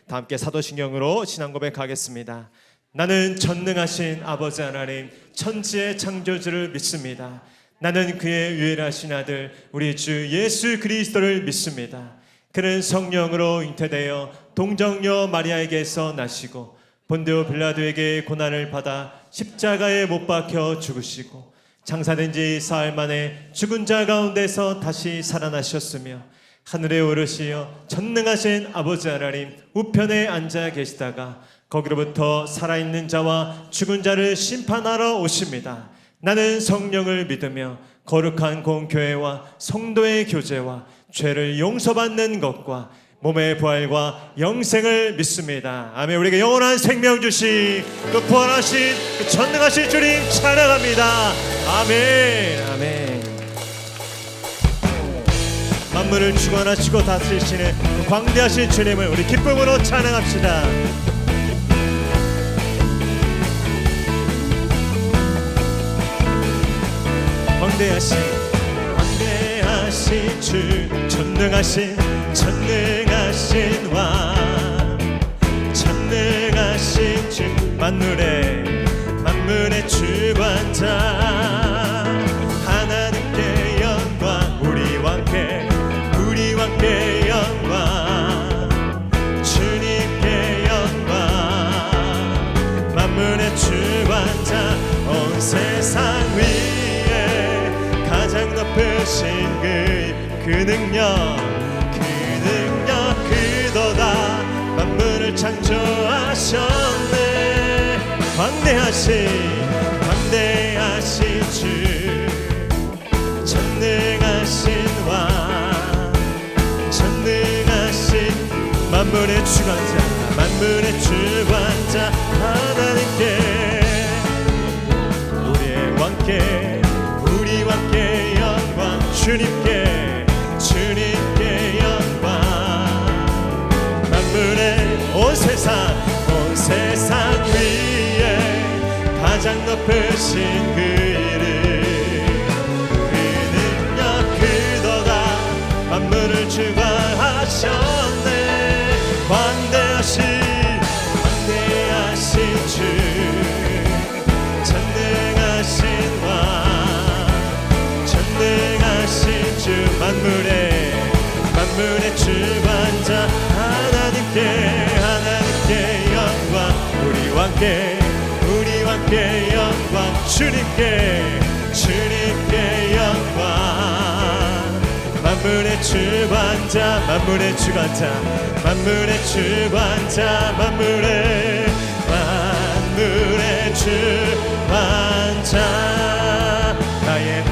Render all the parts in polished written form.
다 함께 사도신경으로 신앙 고백하겠습니다. 나는 전능하신 아버지 하나님 천지의 창조주를 믿습니다. 나는 그의 유일하신 아들 우리 주 예수 그리스도를 믿습니다. 그는 성령으로 잉태되어 동정녀 마리아에게서 나시고 본디오 빌라도에게 고난을 받아 십자가에 못 박혀 죽으시고 장사된 지 사흘 만에 죽은 자 가운데서 다시 살아나셨으며 하늘에 오르시어 전능하신 아버지 하나님 우편에 앉아 계시다가 거기로부터 살아있는 자와 죽은 자를 심판하러 오십니다. 나는 성령을 믿으며 거룩한 공교회와 성도의 교제와 죄를 용서받는 것과 몸의 부활과 영생을 믿습니다. 아멘. 우리에게 영원한 생명 주신 그 부활하신 그 전능하신 주님 찬양합니다. 아멘. 아멘. 만물을 주관하시고 다스리시는 그 광대하신 주님을 우리 기쁨으로 찬양합시다. 광대하신 주 전능하신 왕 전능하신 주 만물의 주관자 하나님께 영광 우리 왕께 영광 주님께 영광 만물의 주관자 온 세상 위에 가장 높으신 그 능력 그도다 만물을 창조하셨네 광대하신 주 전능하신 왕 전능하신 만물의 주관자 하나님께 우리 왕께 영광 주님께 영광 만물의 온 세상 위에 가장 높으신 그 이름 그 능력 그도다 만물을 주관하셨네 광대하신 주 전능하신 왕 전능하신 주 만물의 주관자 하나님께 영광 우리 왕께 영광 주님께 영광 만물의 주관자 나의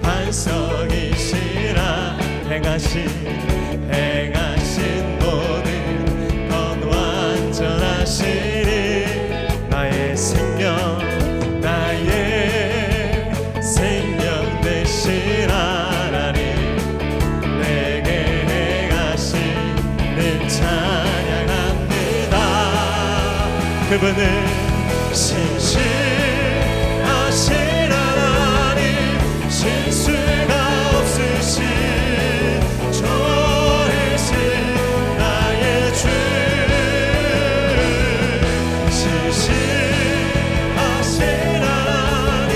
반석이시라 행하신 모든 건 완전하시니 나의 생명 되시라 하나님 내게 행하시는 찬양합니다. 그분은 신실하신 하나님 실수가 없으신 좋으신 나의 주 신실하신 하나님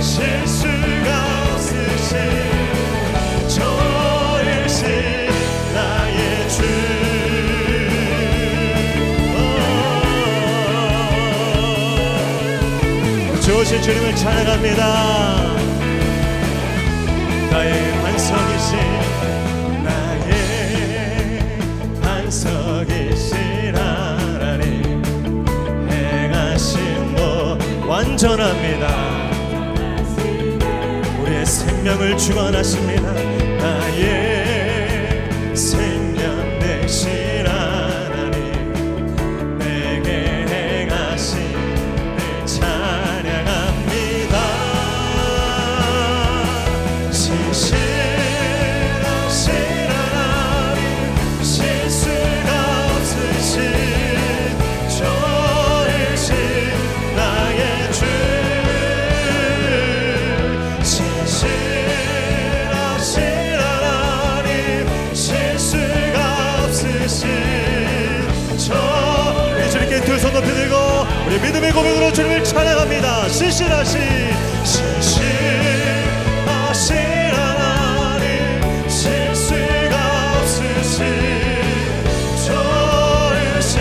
실수가 없으신 좋으신 나의 주 좋으신 주님을 찬양합니다. 나의 반석이신 하나님 행하신 모 완전합니다. 우리의 생명을 주관하십니다. 나의 생명 되신 하나님 내게 행하신 찬양합니다. 신실하신 하나님 실수가 없으신 좋으신 나의 주 신실하신 하나님 실수가 우리 믿음의 고백으로 주님을 찬양합니다. 신실하신 하나님, 실수가 없으신 좋으신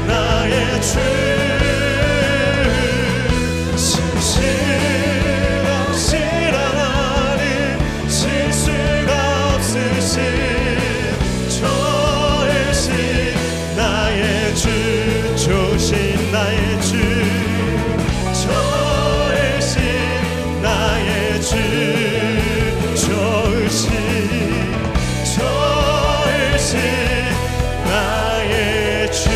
나의 주, 신실하신 하나님, 실수가 없으신 좋으신 나의 주, 좋으신 나의 주, 좋으신 나의 주, 좋으신 나의 주,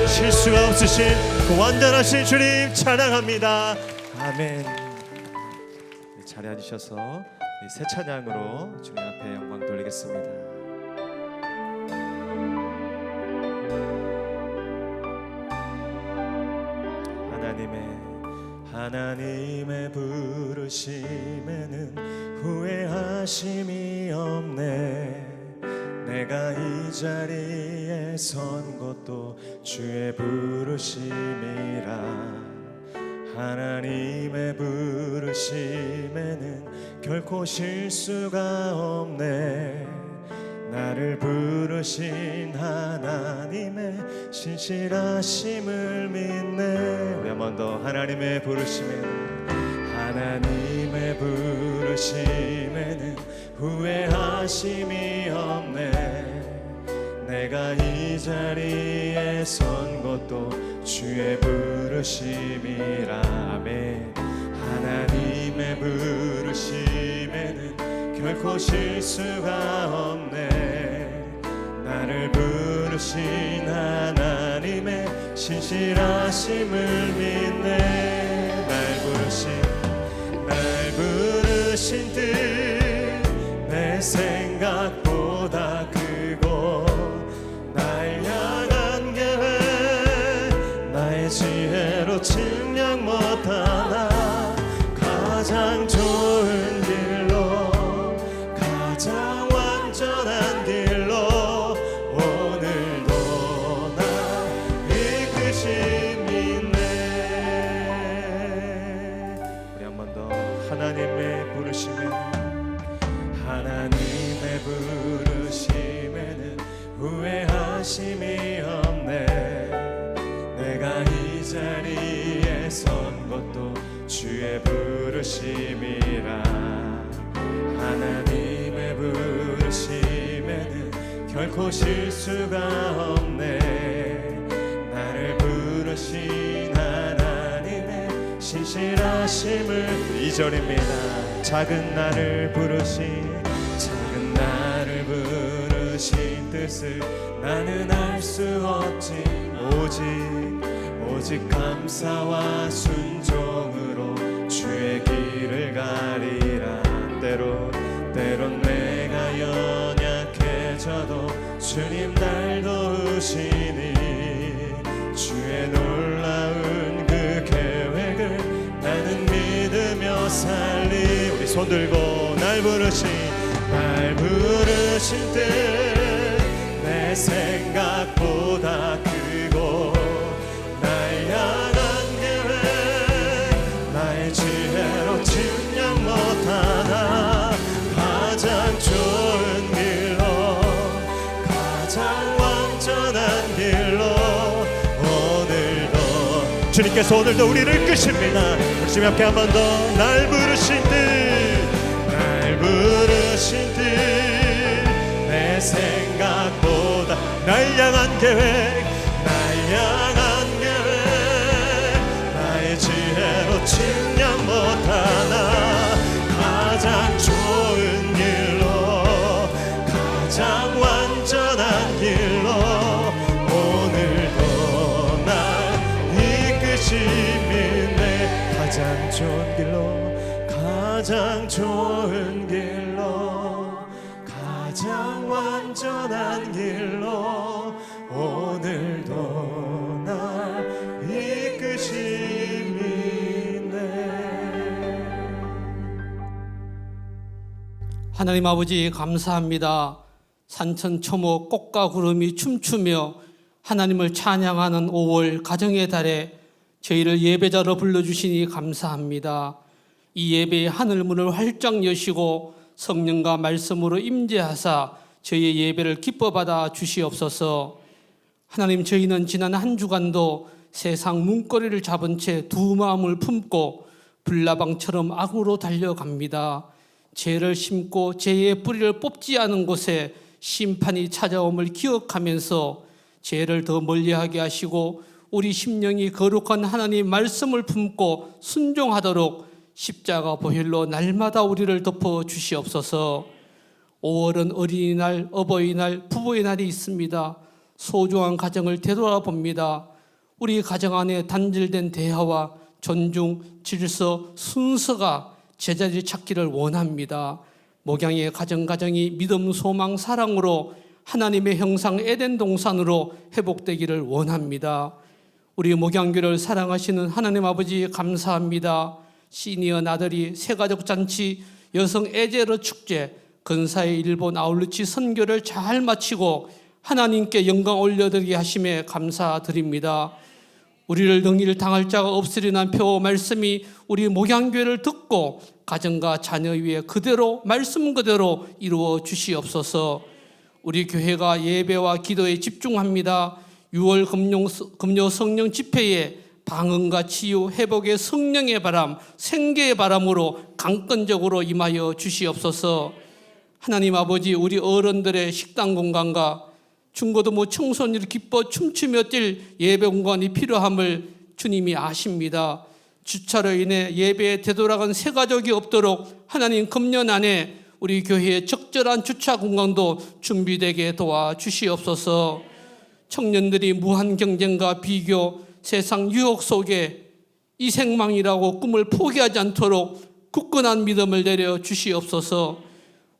실수가 없으신 그 완전하신 주님 찬양합니다. 아멘. 자리에 앉으셔서 새 찬양으로 주님 앞에 영광 돌리겠습니다. 하나님의 부르심에는 후회하심이 없네. 내가 이 자리에 선 것도 주의 부르심이라. 하나님의 부르심에는 결코 실수가 없네. 나를 부르신 하나님의 신실하심을 믿네. 우리 한 번 더. 하나님의 부르심에는 후회하심이 없네. 내가 이 자리에 선 것도 주의 부르심이라. 아멘. 하나님의 부르심에는 결코 실수가 없네. 나를 부르신 하나님의 신실하심을 믿네. 날 부르신 뜻 내 생각보다 크고, 날 향한 계획 나의 지혜로 측량 못하나. 가장 좋은 길로, 가장 완전한 길로 오늘도 날 이끄심 있네. 우리 한 번 더. 하나님의 부르심에는 후회하심이 없네. 내가 이 자리에 선 것도 주의 부르심이라. 하나님의 부르심에는 결코 실수가 없네. 나를 부르신 하나님의 신실하심을. 2절입니다. 작은 나를 부르신 뜻을 나는 알 수 없지. 오직 감사와 순종으로 주의 길을 가리라. 때론 내가 연약해져도 주님 날 도우시니. 주의 놀라운 그 계획을 나는 믿으며 살리. 우리 손 들고 날 부르신 뜻 내 생각보다 크고, 날 향한 계획 나의 지혜로 측량 못하나. 가장 좋은 길로, 가장 완전한 길로 오늘도 주님께서 오늘도 우리를 끄십니다. 우리 주님 함께 한 번 더. 날 부르신 뜻 내 생각보다, 날 향한 계획 나의 지혜로 측량 못하나. 가장 좋은 길로, 가장 완전한 길로 오늘도 날 이끄심이 네. 가장 좋은 길로, 가장 좋은 길로, 가장 완전한 길로 오늘도 날 이끄심이 네. 하나님 아버지 감사합니다. 산천초목 꽃과 구름이 춤추며 하나님을 찬양하는 5월 가정의 달에 저희를 예배자로 불러주시니 감사합니다. 이 예배의 하늘문을 활짝 여시고 성령과 말씀으로 임재하사 저희의 예배를 기뻐 받아 주시옵소서. 하나님, 저희는 지난 한 주간도 세상 문고리를 잡은 채 두 마음을 품고 불나방처럼 악으로 달려갑니다. 죄를 심고 죄의 뿌리를 뽑지 않은 곳에 심판이 찾아옴을 기억하면서 죄를 더 멀리하게 하시고 우리 심령이 거룩한 하나님 말씀을 품고 순종하도록 십자가 보혈로 날마다 우리를 덮어 주시옵소서. 5월은 어린이날, 어버이날, 부부의 날이 있습니다. 소중한 가정을 되돌아봅니다. 우리 가정 안에 단절된 대화와 존중, 질서, 순서가 제자리 찾기를 원합니다. 목양의 가정이 믿음, 소망, 사랑으로 하나님의 형상 에덴 동산으로 회복되기를 원합니다. 우리 목양교를 사랑하시는 하나님 아버지 감사합니다. 시니어 나들이, 새가족 잔치, 여성 에제르 축제, 근사의 일본 아울루치 선교를 잘 마치고 하나님께 영광 올려드리게 하심에 감사드립니다. 우리를 능일 당할 자가 없으리란 표 말씀이 우리 목양교회를 듣고 가정과 자녀 위에 그대로 말씀 그대로 이루어 주시옵소서. 우리 교회가 예배와 기도에 집중합니다. 6월 금요 성령 집회에 방언과 치유, 회복의 성령의 바람, 생계의 바람으로 강건적으로 임하여 주시옵소서. 하나님 아버지, 우리 어른들의 식당 공간과 중고등부 청소년이 기뻐 춤추며 뛸 예배 공간이 필요함을 주님이 아십니다. 주차로 인해 예배에 되돌아간 새 가족이 없도록 하나님 금년 안에 우리 교회의 적절한 주차 공간도 준비되게 도와주시옵소서. 청년들이 무한 경쟁과 비교, 세상 유혹 속에 이생망이라고 꿈을 포기하지 않도록 굳건한 믿음을 내려 주시옵소서.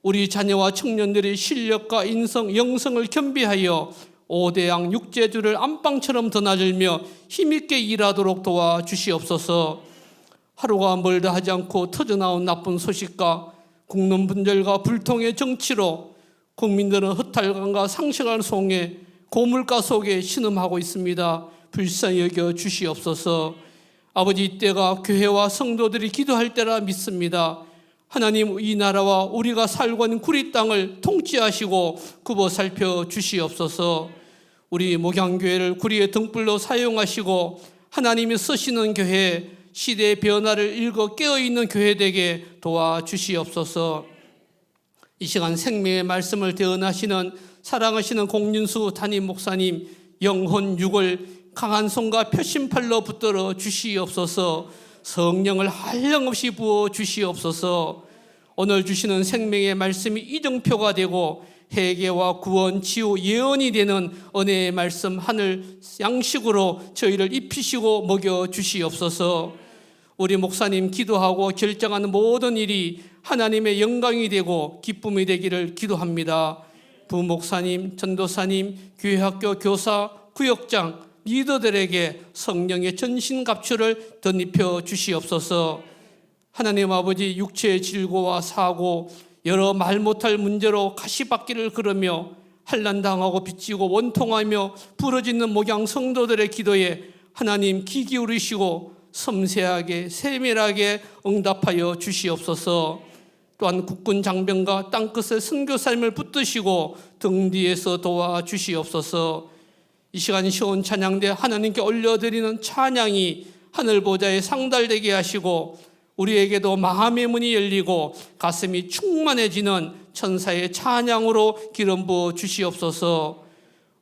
우리 자녀와 청년들이 실력과 인성, 영성을 겸비하여 5대양 6제주를 안방처럼 드나들며 힘있게 일하도록 도와주시옵소서. 하루가 멀다 하지 않고 터져나온 나쁜 소식과 국론 분열과 불통의 정치로 국민들은 허탈감과 상실을 속에 고물가 속에 신음하고 있습니다. 불쌍히 여겨 주시옵소서. 아버지, 이때가 교회와 성도들이 기도할 때라 믿습니다. 하나님, 이 나라와 우리가 살고 있는 구리 땅을 통치하시고 굽어 살펴 주시옵소서. 우리 목양교회를 구리의 등불로 사용하시고 하나님이 쓰시는 교회, 시대의 변화를 읽어 깨어있는 교회 되게 도와주시옵소서. 이 시간 생명의 말씀을 대언하시는 사랑하시는 공윤수 담임 목사님 영혼 육을 강한 손과 표심팔로 붙들어 주시옵소서. 성령을 한량없이 부어 주시옵소서. 오늘 주시는 생명의 말씀이 이정표가 되고 회개와 구원, 치유, 예언이 되는 은혜의 말씀 하늘 양식으로 저희를 입히시고 먹여 주시옵소서. 우리 목사님 기도하고 결정하는 모든 일이 하나님의 영광이 되고 기쁨이 되기를 기도합니다. 부목사님, 전도사님, 교회학교 교사, 구역장, 리더들에게 성령의 전신갑주를 덧입혀 주시옵소서. 하나님 아버지, 육체의 질고와 사고, 여러 말 못할 문제로 가시밭길을 걸으며 환난당하고 빚지고 원통하며 부러지는 목양 성도들의 기도에 하나님 귀 기울이시고 섬세하게 세밀하게 응답하여 주시옵소서. 또한 국군 장병과 땅끝의 선교사님을 붙드시고 등 뒤에서 도와주시옵소서. 이 시간 시온 찬양대 하나님께 올려드리는 찬양이 하늘 보좌에 상달되게 하시고 우리에게도 마음의 문이 열리고 가슴이 충만해지는 천사의 찬양으로 기름 부어 주시옵소서.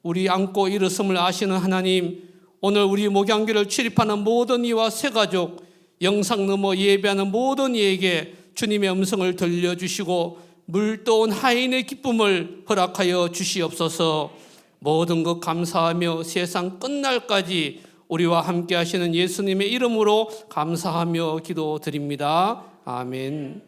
우리 안고 일어섬을 아시는 하나님, 오늘 우리 목양교를 출입하는 모든 이와 새가족, 영상 너머 예배하는 모든 이에게 주님의 음성을 들려주시고 물도온 하인의 기쁨을 허락하여 주시옵소서. 모든 것 감사하며 세상 끝날까지 우리와 함께 하시는 예수님의 이름으로 감사하며 기도드립니다. 아멘.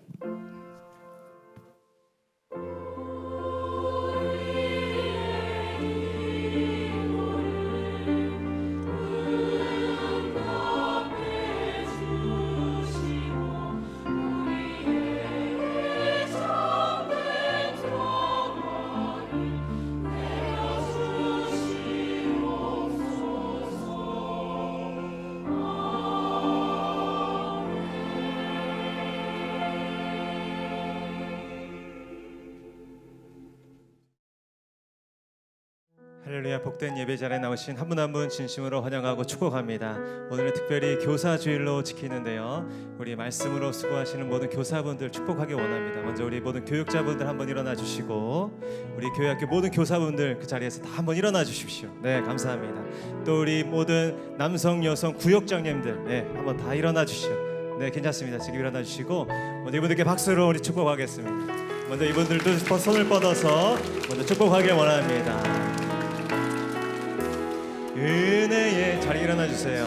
할렐루야. 복된 예배 자리에 나오신 한 분 한 분 진심으로 환영하고 축복합니다. 오늘은 특별히 교사주일로 지키는데요, 우리 말씀으로 수고하시는 모든 교사분들 축복하기 원합니다. 먼저 우리 모든 교육자분들 한번 일어나 주시고, 우리 교회학교 모든 교사분들 그 자리에서 다 한번 일어나 주십시오. 네, 감사합니다. 또 우리 모든 남성 여성 구역장님들, 네, 한번 다 일어나 주시오. 네, 괜찮습니다. 지금 일어나 주시고 먼저 이분들께 박수로 우리 축복하겠습니다. 먼저 이분들도 손을 뻗어서 먼저 축복하길 원합니다. 은혜의 자리 일어나 주세요.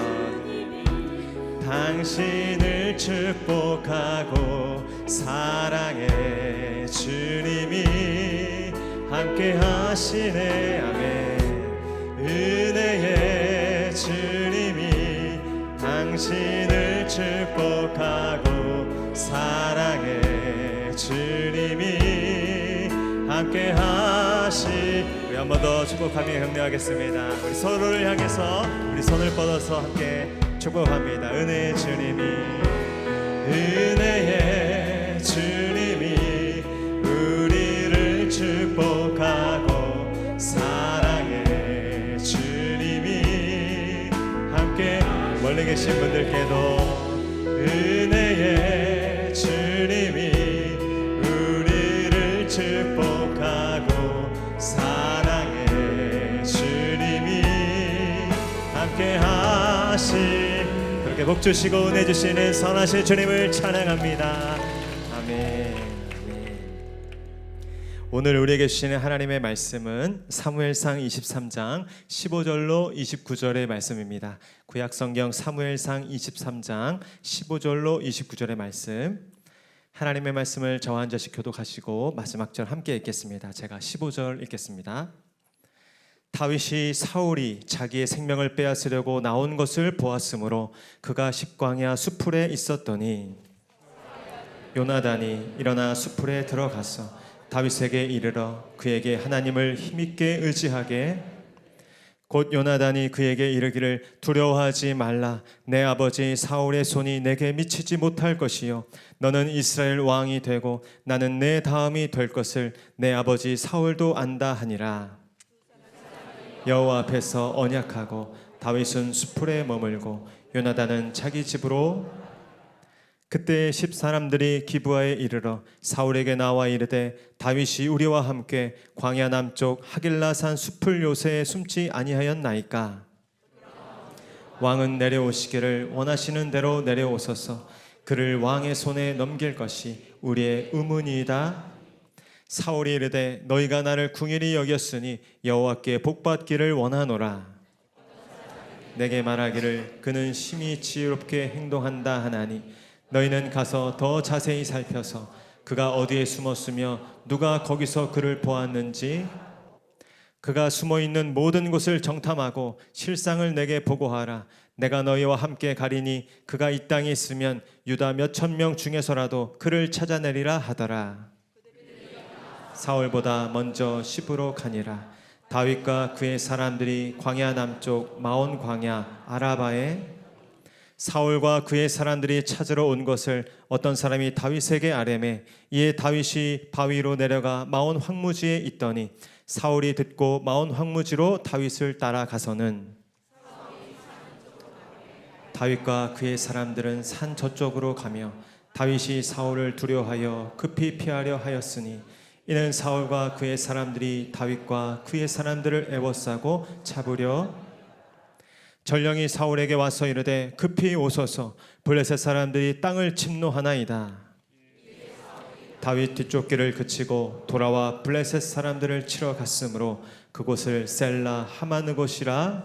당신을 축복하고 사랑의 주님이 함께 하시네. 아멘. 은혜의 주님이 당신을 축복하고 사랑의 주님이 함께 하시. 우리 한 번 더 축복하며 격려하겠습니다. 우리 서로를 향해서 우리 손을 뻗어서 함께 축복합니다. 은혜의 주님이, 은혜의 주님이 우리를 축복하고 사랑의 주님이 함께. 멀리 계신 분들께도 은혜의 주님이 우리를 축복하고 사랑의 주님이 함께 하시. 그렇게 복 주시고 은혜 주시는 선하신 주님을 찬양합니다. 아멘. 오늘 우리에게 주시는 하나님의 말씀은 사무엘상 23장 15절로 29절의 말씀입니다. 구약성경 사무엘상 23장 15절로 29절의 말씀, 하나님의 말씀을 저와 한 절씩 교독하시고 마지막 절 함께 읽겠습니다. 제가 15절 읽겠습니다. 다윗이 사울이 자기의 생명을 빼앗으려고 나온 것을 보았으므로 그가 십광야 수풀에 있었더니 요나단이 일어나 수풀에 들어가서 다윗에게 이르러 그에게 하나님을 힘있게 의지하게. 곧 요나단이 그에게 이르기를 두려워하지 말라. 내 아버지 사울의 손이 내게 미치지 못할 것이요 너는 이스라엘 왕이 되고 나는 내 다음이 될 것을 내 아버지 사울도 안다 하니라. 여호와 앞에서 언약하고 다윗은 수풀에 머물고 요나단은 자기 집으로. 그때 10사람들이 기브아에 이르러 사울에게 나와 이르되 다윗이 우리와 함께 광야 남쪽 하길라산 수풀 요새에 숨지 아니하였나이까. 왕은 내려오시기를 원하시는 대로 내려오소서. 그를 왕의 손에 넘길 것이 우리의 의문이다. 사울이 이르되 너희가 나를 궁일이 여겼으니 여호와께 복받기를 원하노라. 내게 말하기를 그는 심히 지혜롭게 행동한다 하나니 너희는 가서 더 자세히 살펴서 그가 어디에 숨었으며 누가 거기서 그를 보았는지 그가 숨어있는 모든 곳을 정탐하고 실상을 내게 보고하라. 내가 너희와 함께 가리니 그가 이 땅에 있으면 유다 몇천 명 중에서라도 그를 찾아내리라 하더라. 사울보다 먼저 시브로 가니라. 다윗과 그의 사람들이 광야 남쪽 마온 광야 아라바에 사울과 그의 사람들이 찾으러 온 것을 어떤 사람이 다윗에게 아뢰매 이에 다윗이 바위로 내려가 마온 황무지에 있더니 사울이 듣고 마온 황무지로 다윗을 따라가서는 다윗과 그의 사람들은 산 저쪽으로 가며 다윗이 사울을 두려워하여 급히 피하려 하였으니 이는 사울과 그의 사람들이 다윗과 그의 사람들을 애워싸고 잡으려. 전령이 사울에게 와서 이르되 급히 오소서. 블레셋 사람들이 땅을 침노하나이다. 다윗 뒤쫓기를 그치고 돌아와 블레셋 사람들을 치러 갔으므로 그곳을 셀라 하마느곳이라.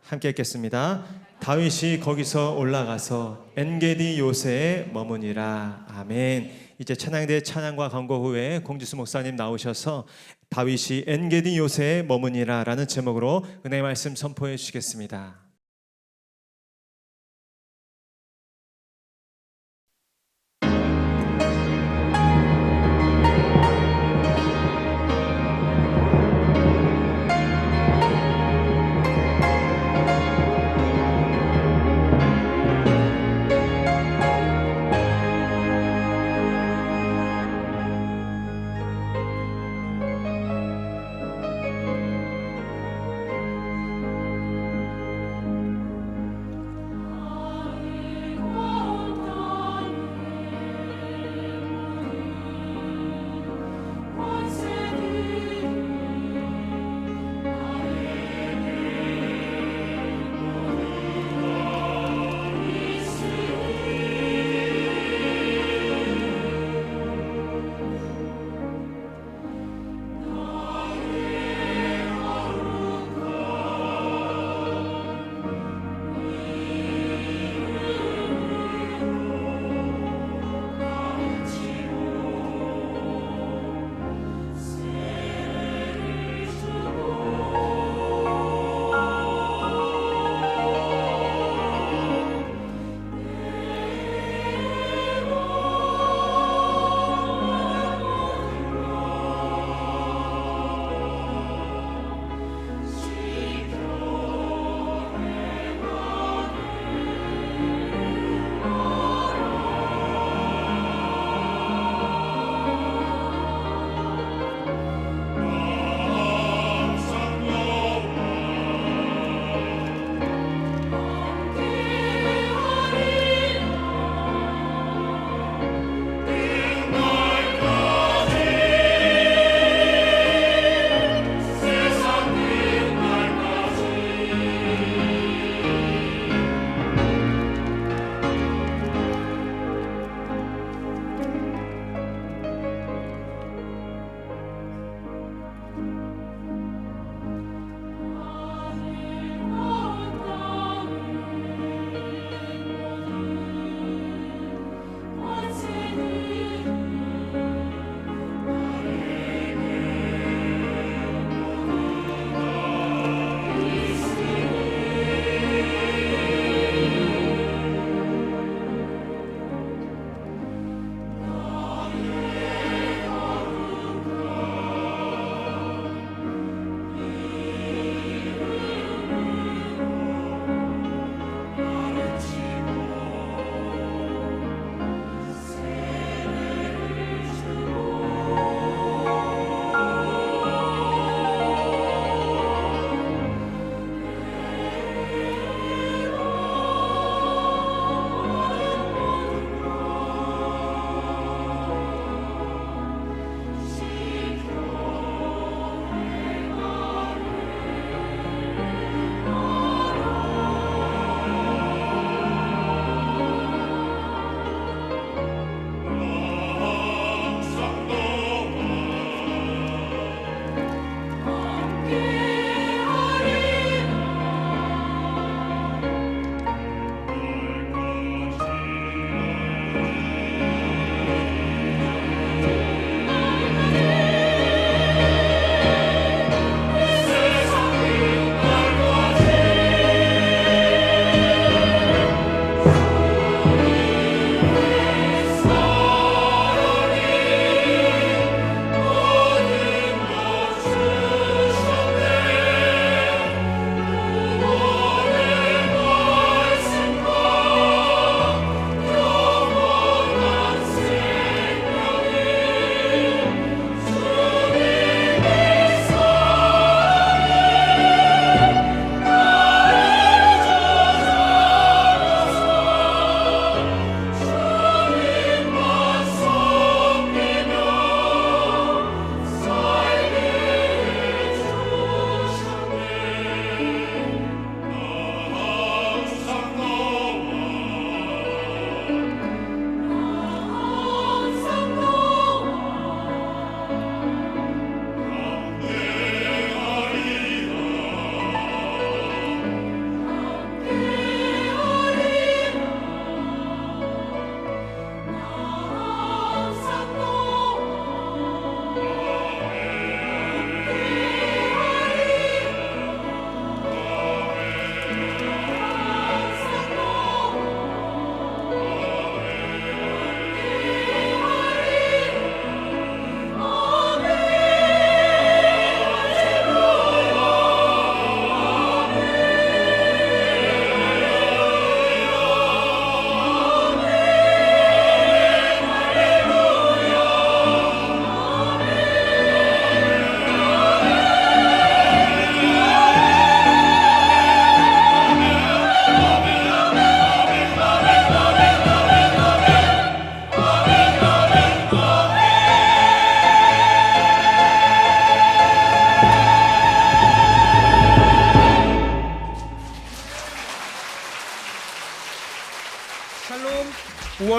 함께 읽겠습니다. 다윗이 거기서 올라가서 엔게디 요새에 머무니라. 아멘. 이제 찬양대 찬양과 광고 후에 공지수 목사님 나오셔서 다윗이 엔게디 요새에 머무니라 라는 제목으로 은혜의 말씀 선포해 주시겠습니다.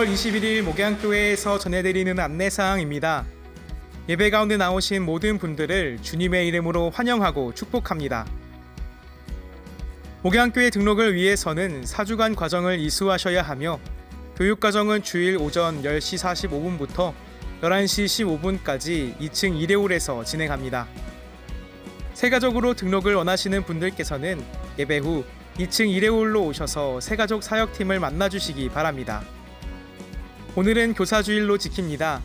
6월 21일 목양교회에서 전해드리는 안내사항입니다. 예배 가운데 나오신 모든 분들을 주님의 이름으로 환영하고 축복합니다. 목양교회 등록을 위해서는 4주간 과정을 이수하셔야 하며 교육과정은 주일 오전 10시 45분부터 11시 15분까지 2층 1회홀에서 진행합니다. 세가족으로 등록을 원하시는 분들께서는 예배 후 2층 1회홀로 오셔서 세가족 사역팀을 만나주시기 바랍니다. 오늘은 교사주일로 지킵니다.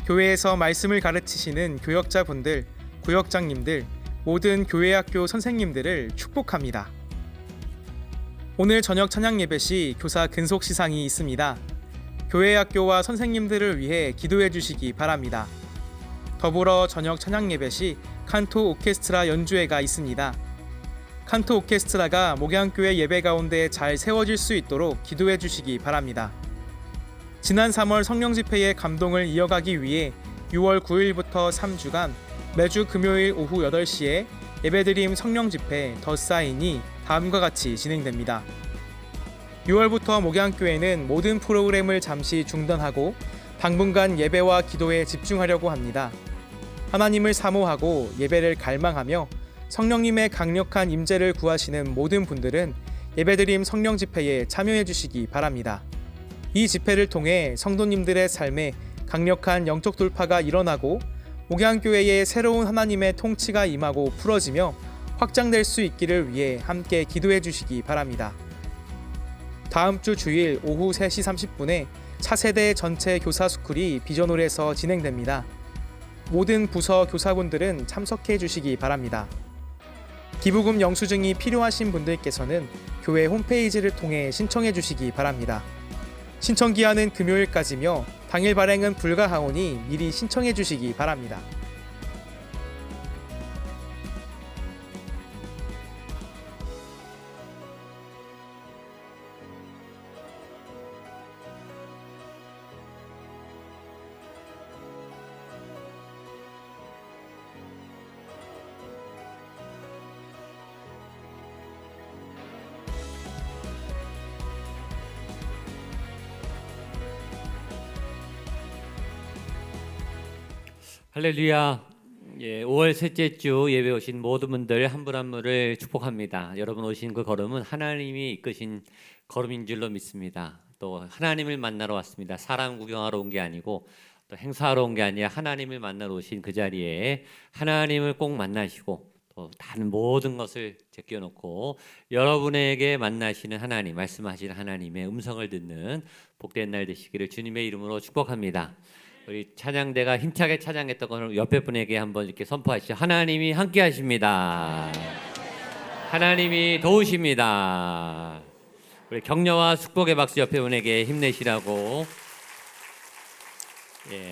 교회에서 말씀을 가르치시는 교역자분들, 구역장님들, 모든 교회학교 선생님들을 축복합니다. 오늘 저녁 찬양 예배 시 교사 근속 시상이 있습니다. 교회학교와 선생님들을 위해 기도해 주시기 바랍니다. 더불어 저녁 찬양 예배 시 칸토 오케스트라 연주회가 있습니다. 칸토 오케스트라가 목양교회 예배 가운데 잘 세워질 수 있도록 기도해 주시기 바랍니다. 지난 3월 성령 집회의 감동을 이어가기 위해 6월 9일부터 3주간 매주 금요일 오후 8시에 예배드림 성령 집회 더 사인이 다음과 같이 진행됩니다. 6월부터 목양교회는 모든 프로그램을 잠시 중단하고 당분간 예배와 기도에 집중하려고 합니다. 하나님을 사모하고 예배를 갈망하며 성령님의 강력한 임재를 구하시는 모든 분들은 예배드림 성령 집회에 참여해 주시기 바랍니다. 이 집회를 통해 성도님들의 삶에 강력한 영적 돌파가 일어나고 목양교회에 새로운 하나님의 통치가 임하고 풀어지며 확장될 수 있기를 위해 함께 기도해 주시기 바랍니다. 다음 주 주일 오후 3시 30분에 차세대 전체 교사 스쿨이 비전홀에서 진행됩니다. 모든 부서 교사분들은 참석해 주시기 바랍니다. 기부금 영수증이 필요하신 분들께서는 교회 홈페이지를 통해 신청해 주시기 바랍니다. 신청 기한은 금요일까지며 당일 발행은 불가하오니 미리 신청해 주시기 바랍니다. 할렐루야. 5월 셋째 주 예배 오신 모든 분들 한 분 한 분을 축복합니다. 여러분 오신 그 걸음은 하나님이 이끄신 걸음인 줄로 믿습니다. 또 하나님을 만나러 왔습니다. 사람 구경하러 온 게 아니고 또 행사하러 온 게 아니라 하나님을 만나러 오신 그 자리에 하나님을 꼭 만나시고 또 다른 모든 것을 제껴놓고 여러분에게 만나시는 하나님, 말씀하시는 하나님의 음성을 듣는 복된 날 되시기를 주님의 이름으로 축복합니다. 우리 찬양대가 힘차게 찬양했던 것을 옆에 분에게 한번 이렇게 선포하시죠. 하나님이 함께 하십니다. 하나님이 도우십니다. 우리 격려와 축복의 박수 옆에 분에게 힘내시라고.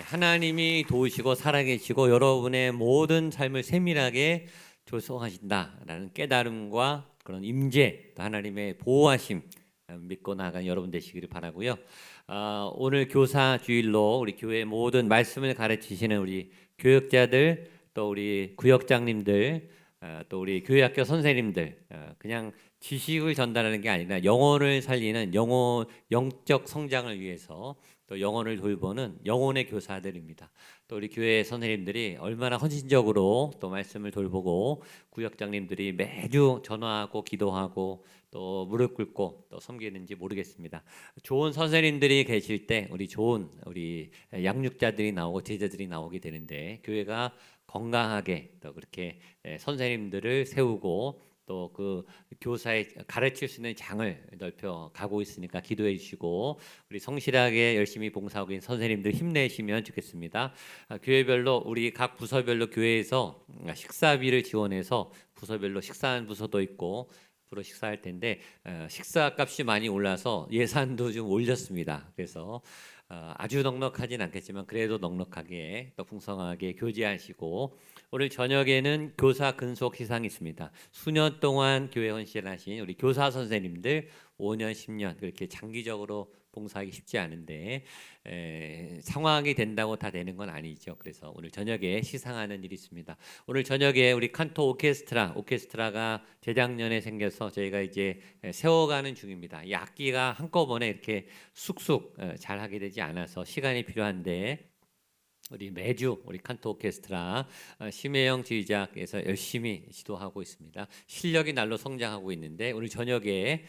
하나님이 도우시고 살아계시고 여러분의 모든 삶을 세밀하게 조성하신다라는 깨달음과 그런 임재, 또 하나님의 보호하심 믿고 나아간 여러분 되시기를 바라고요. 오늘 교사 주일로 우리 교회 모든 말씀을 가르치시는 우리 교역자들, 또 우리 구역장님들, 또 우리 교회학교 선생님들, 그냥 지식을 전달하는 게 아니라 영혼을 살리는 영적 성장을 위해서 또 영혼을 돌보는 영혼의 교사들입니다. 또 우리 교회 선생님들이 얼마나 헌신적으로 또 말씀을 돌보고 구역장님들이 매주 전화하고 기도하고 또 무릎 꿇고 또 섬기는지 모르겠습니다. 좋은 선생님들이 계실 때 우리 양육자들이 나오고 제자들이 나오게 되는데 교회가 건강하게 또 그렇게 선생님들을 세우고 또 그 교사의 가르칠 수 있는 장을 넓혀 가고 있으니까 기도해 주시고 우리 성실하게 열심히 봉사하고 있는 선생님들 힘내시면 좋겠습니다. 교회별로 우리 각 부서별로 교회에서 식사비를 지원해서 부서별로 식사하는 부서도 있고 앞으로 식사할 텐데 식사값이 많이 올라서 예산도 좀 올렸습니다. 그래서 아주 넉넉하진 않겠지만 그래도 넉넉하게 또 풍성하게 교제하시고 오늘 저녁에는 교사 근속 시상이 있습니다. 수년 동안 교회 헌신하신 우리 교사 선생님들 5년 10년 그렇게 장기적으로 봉사하기 쉽지 않은데 상황이 된다고 다 되는 건 아니죠. 그래서 오늘 저녁에 시상하는 일이 있습니다. 오늘 저녁에 우리 칸토 오케스트라가 재작년에 생겨서 저희가 이제 세워가는 중입니다. 이 악기가 한꺼번에 이렇게 쑥쑥 잘하게 되지 않아서 시간이 필요한데 우리 매주 우리 칸토 오케스트라 심혜영 지휘자께서 열심히 지도하고 있습니다. 실력이 날로 성장하고 있는데 오늘 저녁에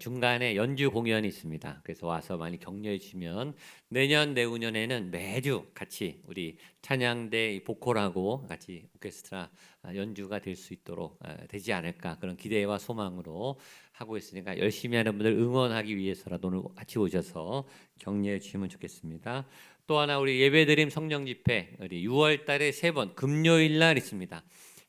중간에 연주 공연이 있습니다. 그래서 와서 많이 격려해 주시면 내년 내후년에는 매주 같이 우리 찬양대 보컬하고 같이 오케스트라 연주가 될 수 있도록 되지 않을까 그런 기대와 소망으로 하고 있으니까 열심히 하는 분들 응원하기 위해서라도 오늘 같이 오셔서 격려해 주시면 좋겠습니다. 또 하나 우리 예배드림 성령 집회 우리 6월 달에 3번 금요일 날 있습니다.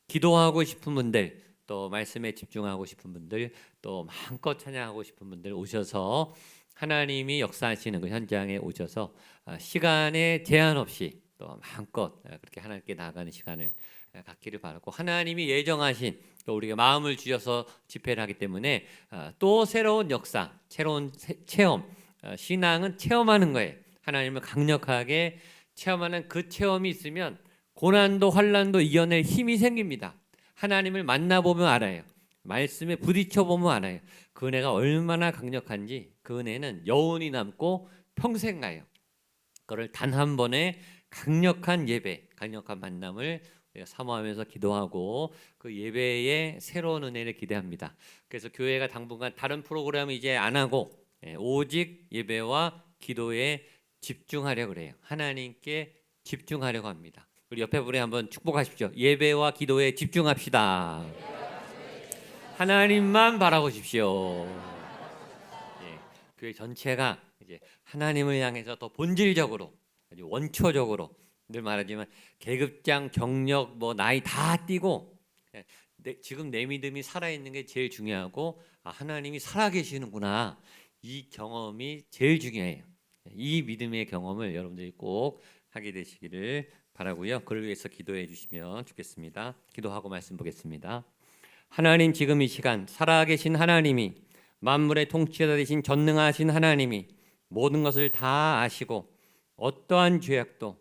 기도하고 싶은 분들 또 말씀에 집중하고 싶은 분들 또 마음껏 찬양하고 싶은 분들 오셔서 하나님이 역사하시는 그 현장에 오셔서 시간에 제한 없이 또 마음껏 그렇게 하나님께 나아가는 시간을 갖기를 바라고 하나님이 예정하신 또 우리가 마음을 주셔서 집회를 하기 때문에 또 새로운 역사, 새로운 체험 신앙은 체험하는 거예요. 하나님을 강력하게 체험하는 그 체험이 있으면 고난도 환난도 이겨낼 힘이 생깁니다. 하나님을 만나보면 알아요. 말씀에 부딪혀보면 알아요. 그 은혜가 얼마나 강력한지 그 은혜는 여운이 남고 평생 가요. 그걸 단 한 번의 강력한 예배, 강력한 만남을 우리가 사모하면서 기도하고 그 예배의 새로운 은혜를 기대합니다. 그래서 교회가 당분간 다른 프로그램을 이제 안 하고 오직 예배와 기도에 집중하려고 그래요. 하나님께 집중하려고 합니다. 우리 옆에 분에 한번 축복하십시오. 예배와 기도에 집중합시다. 하나님만 바라보십시오. 교회 전체가 이제 하나님을 향해서 더 본질적으로, 아주 원초적으로 늘 말하지만 계급장, 경력, 뭐 나이 다 띄고 지금 내 믿음이 살아있는 게 제일 중요하고 하나님이 살아계시는구나 이 경험이 제일 중요해요. 이 믿음의 경험을 여러분들이 꼭 하게 되시기를 바라고요. 그를 위해서 기도해 주시면 좋겠습니다. 기도하고 말씀 보겠습니다. 하나님 지금 이 시간 살아계신 하나님이 만물의 통치자 되신 전능하신 하나님이 모든 것을 다 아시고 어떠한 죄악도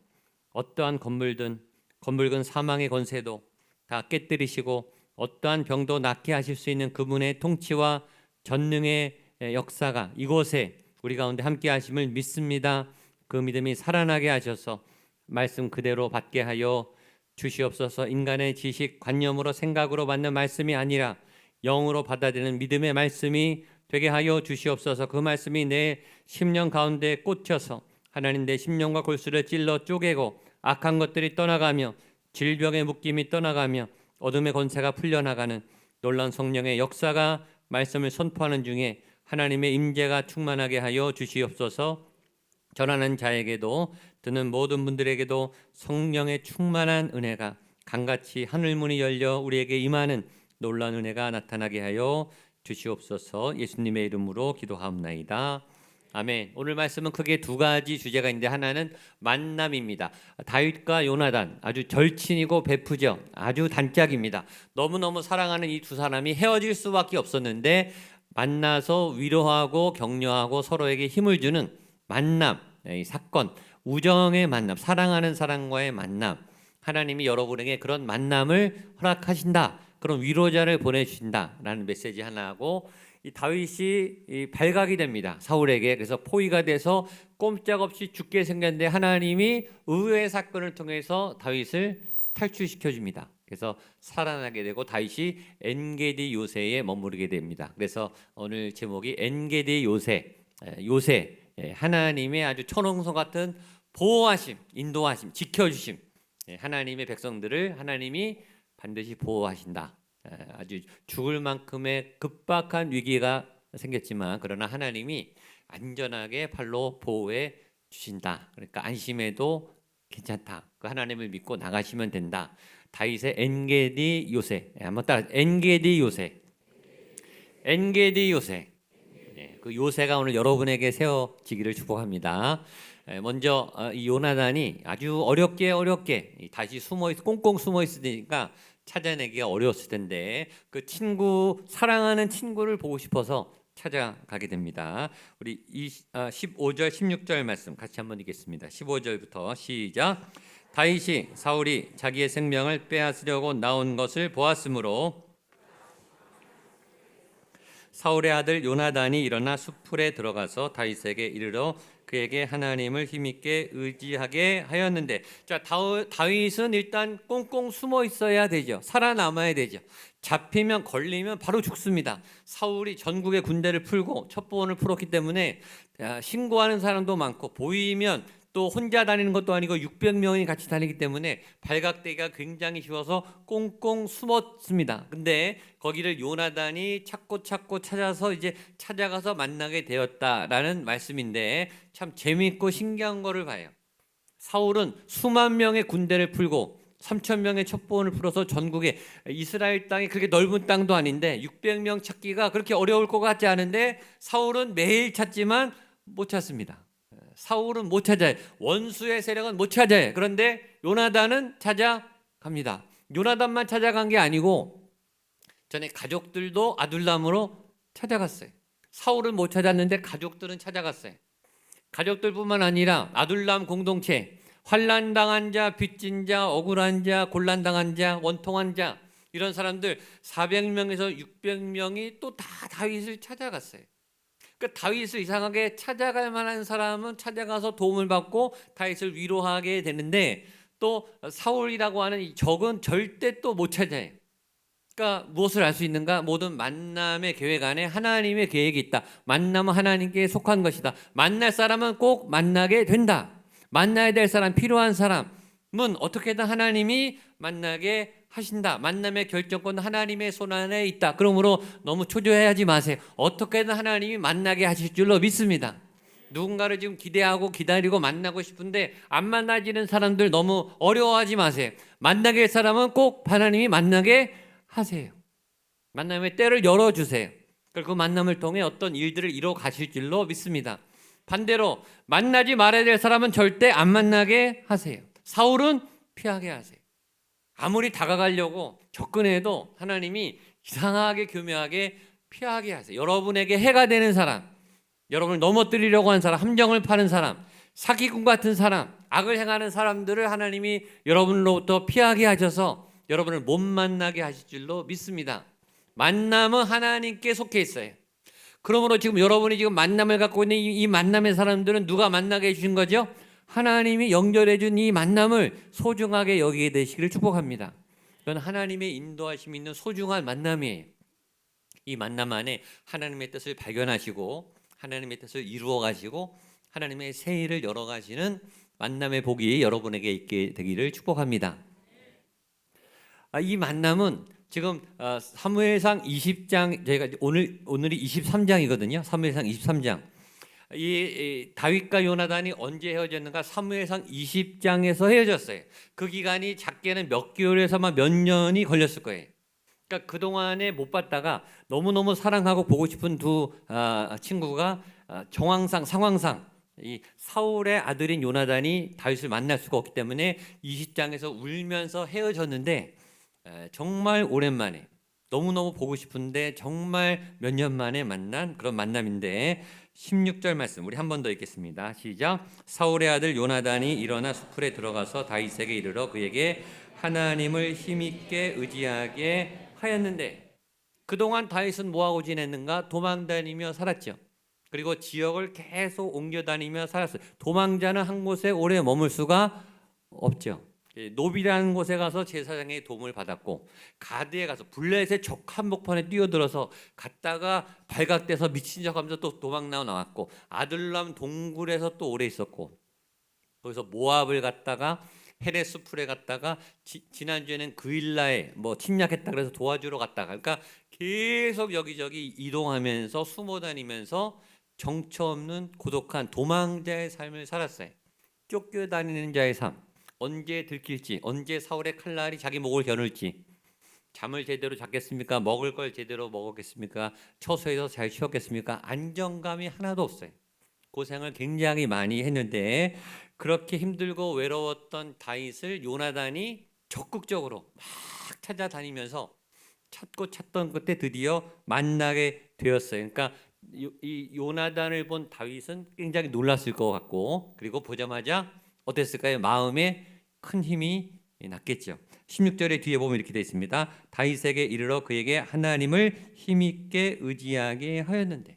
어떠한 건물근 사망의 권세도 다 깨뜨리시고 어떠한 병도 낫게 하실 수 있는 그분의 통치와 전능의 역사가 이곳에 우리 가운데 함께 하심을 믿습니다. 그 믿음이 살아나게 하셔서 말씀 그대로 받게 하여 주시옵소서. 인간의 지식, 관념으로 생각으로 받는 말씀이 아니라 영으로 받아들이는 믿음의 말씀이 되게 하여 주시옵소서. 그 말씀이 내 심령 가운데 꽂혀서 하나님 내 심령과 골수를 찔러 쪼개고 악한 것들이 떠나가며 질병의 묶임이 떠나가며 어둠의 권세가 풀려나가는 놀라운 성령의 역사가 말씀을 선포하는 중에 하나님의 임재가 충만하게 하여 주시옵소서. 전하는 자에게도 듣는 모든 분들에게도 성령의 충만한 은혜가 강같이 하늘문이 열려 우리에게 임하는 놀라운 은혜가 나타나게 하여 주시옵소서. 예수님의 이름으로 기도하옵나이다. 아멘. 오늘 말씀은 크게 두 가지 주제가 있는데 하나는 만남입니다. 다윗과 요나단 아주 절친이고 베프죠. 아주 단짝입니다. 너무너무 사랑하는 이 두 사람이 헤어질 수밖에 없었는데 만나서 위로하고 격려하고 서로에게 힘을 주는 만남, 이 사건, 우정의 만남, 사랑하는 사람과의 만남. 하나님이 여러분에게 그런 만남을 허락하신다. 그런 위로자를 보내주신다라는 메시지 하나하고 이 다윗이 발각이 됩니다. 사울에게. 그래서 포위가 돼서 꼼짝없이 죽게 생겼는데 하나님이 의외의 사건을 통해서 다윗을 탈출시켜 줍니다. 그래서 살아나게 되고 다윗이 엔게디 요새에 머무르게 됩니다. 그래서 오늘 제목이 엔게디 요새, 하나님의 아주 천홍성 같은 보호하심, 인도하심, 지켜주심, 하나님의 백성들을 하나님이 반드시 보호하신다. 아주 죽을 만큼의 급박한 위기가 생겼지만 그러나 하나님이 안전하게 발로 보호해 주신다. 그러니까 안심해도 괜찮다. 그 하나님을 믿고 나가시면 된다. 다윗의 엔게디 요새. 한번 따라 엔게디 요새. 엔게디 요새. 그 요새가 오늘 여러분에게 세워지기를 축복합니다. 먼저 이 요나단이 아주 어렵게 다시 꽁꽁 숨어 있으니까 찾아내기가 어려웠을 텐데 그 친구, 사랑하는 친구를 보고 싶어서 찾아가게 됩니다. 우리 15절 16절 말씀 같이 한번 읽겠습니다. 15절부터 시작. 다윗이 사울이 자기의 생명을 빼앗으려고 나온 것을 보았으므로 사울의 아들 요나단이 일어나 숲풀에 들어가서 다윗에게 이르러 그에게 하나님을 힘있게 의지하게 하였는데, 자, 다윗은 일단 꽁꽁 숨어 있어야 되죠. 살아남아야 되죠. 잡히면 걸리면 바로 죽습니다. 사울이 전국의 군대를 풀고 첩보원을 풀었기 때문에 신고하는 사람도 많고, 보이면 또 혼자 다니는 것도 아니고 600명이 같이 다니기 때문에 발각되기가 굉장히 쉬워서 꽁꽁 숨었습니다. 근데 거기를 요나단이 찾고 찾아서 이제 찾아가서 만나게 되었다라는 말씀인데, 참 재미있고 신기한 거를 봐요. 사울은 수만 명의 군대를 풀고 3,000명의 첩보원을 풀어서 전국에, 이스라엘 땅이 그렇게 넓은 땅도 아닌데 600명 찾기가 그렇게 어려울 것 같지 않은데, 사울은 매일 찾지만 못 찾습니다. 사울은 못 찾아요. 원수의 세력은 못 찾아요. 그런데 요나단은 찾아갑니다. 요나단만 찾아간 게 아니고 전에 가족들도 아둘람으로 찾아갔어요. 사울은 못 찾았는데 가족들은 찾아갔어요. 가족들뿐만 아니라 아둘람 공동체, 환난당한 자, 빚진 자, 억울한 자, 곤란당한 자, 원통한 자, 이런 사람들 400명에서 600명이 또 다 다윗을 찾아갔어요. 그러니까 다윗을 이상하게 찾아갈 만한 사람은 찾아가서 도움을 받고 다윗을 위로하게 되는데, 또 사울이라고 하는 이 적은 절대 또 못 찾아요. 그러니까 무엇을 알 수 있는가? 모든 만남의 계획 안에 하나님의 계획이 있다. 만남은 하나님께 속한 것이다. 만날 사람은 꼭 만나게 된다. 만나야 될 사람, 필요한 사람은 어떻게든 하나님이 만나게 하신다. 만남의 결정권은 하나님의 손 안에 있다. 그러므로 너무 초조해하지 마세요. 어떻게든 하나님이 만나게 하실 줄로 믿습니다. 누군가를 지금 기대하고 기다리고 만나고 싶은데 안 만나지는 사람들 너무 어려워하지 마세요. 만나게 할 사람은 꼭 하나님이 만나게 하세요. 만남의 때를 열어주세요. 그 만남을 통해 어떤 일들을 이뤄 가실 줄로 믿습니다. 반대로 만나지 말아야 될 사람은 절대 안 만나게 하세요. 사울은 피하게 하세요. 아무리 다가가려고 접근해도 하나님이 이상하게 교묘하게 피하게 하세요. 여러분에게 해가 되는 사람, 여러분을 넘어뜨리려고 하는 사람, 함정을 파는 사람, 사기꾼 같은 사람, 악을 행하는 사람들을 하나님이 여러분으로부터 피하게 하셔서 여러분을 못 만나게 하실 줄로 믿습니다. 만남은 하나님께 속해 있어요. 그러므로 지금 여러분이 지금 만남을 갖고 있는 이 만남의 사람들은 누가 만나게 해주신 거죠? 하나님이 연결해 준 이 만남을 소중하게 여기게 되시기를 축복합니다. 이건 하나님의 인도하심이 있는 소중한 만남이에요. 이 만남 안에 하나님의 뜻을 발견하시고 하나님의 뜻을 이루어 가시고 하나님의 새 일을 열어 가시는 만남의 복이 여러분에게 있게 되기를 축복합니다. 이 만남은 지금 사무엘상 20장, 저희가 오늘이 23장이거든요. 사무엘상 23장. 이 다윗과 요나단이 언제 헤어졌는가? 사무엘상 20장에서 헤어졌어요. 그 기간이 작게는 몇 개월에서만 몇 년이 걸렸을 거예요. 그러니까 그동안에 못 봤다가 너무너무 사랑하고 보고 싶은 두 친구가 상황상 이 사울의 아들인 요나단이 다윗을 만날 수가 없기 때문에 20장에서 울면서 헤어졌는데, 정말 오랜만에 너무너무 보고 싶은데 정말 몇 년 만에 만난 그런 만남인데, 16절 말씀 우리 한 번 더 읽겠습니다. 시작. 사울의 아들 요나단이 일어나 숲풀에 들어가서 다윗에게 이르러 그에게 하나님을 힘있게 의지하게 하였는데, 그동안 다윗은 뭐하고 지냈는가? 도망다니며 살았죠. 그리고 지역을 계속 옮겨다니며 살았어요. 도망자는 한 곳에 오래 머물 수가 없죠. 노비라는 곳에 가서 제사장의 도움을 받았고, 가드에 가서 블레셋의 적 한복판에 뛰어들어서 갔다가 발각돼서 미친 척하면서 또 도망 나왔고, 아둘람 동굴에서 또 오래 있었고, 거기서 모압을 갔다가 헤레스 풀에 갔다가 지난주에는 그일라에 침략했다 그래서 도와주러 갔다가, 그러니까 계속 여기저기 이동하면서 숨어 다니면서 정처 없는 고독한 도망자의 삶을 살았어요. 쫓겨다니는 자의 삶. 언제 들킬지, 언제 사울의 칼날이 자기 목을 겨눌지, 잠을 제대로 잤겠습니까? 먹을 걸 제대로 먹었겠습니까? 처소에서 잘 쉬었겠습니까? 안정감이 하나도 없어요. 고생을 굉장히 많이 했는데, 그렇게 힘들고 외로웠던 다윗을 요나단이 적극적으로 막 찾아다니면서 찾던 끝에 드디어 만나게 되었어요. 그러니까 이 요나단을 본 다윗은 굉장히 놀랐을 것 같고, 그리고 보자마자 어땠을까요? 마음에 큰 힘이 났겠죠. 16절에 뒤에 보면 이렇게 되어 있습니다. 다윗에게 이르러 그에게 하나님을 힘있게 의지하게 하였는데,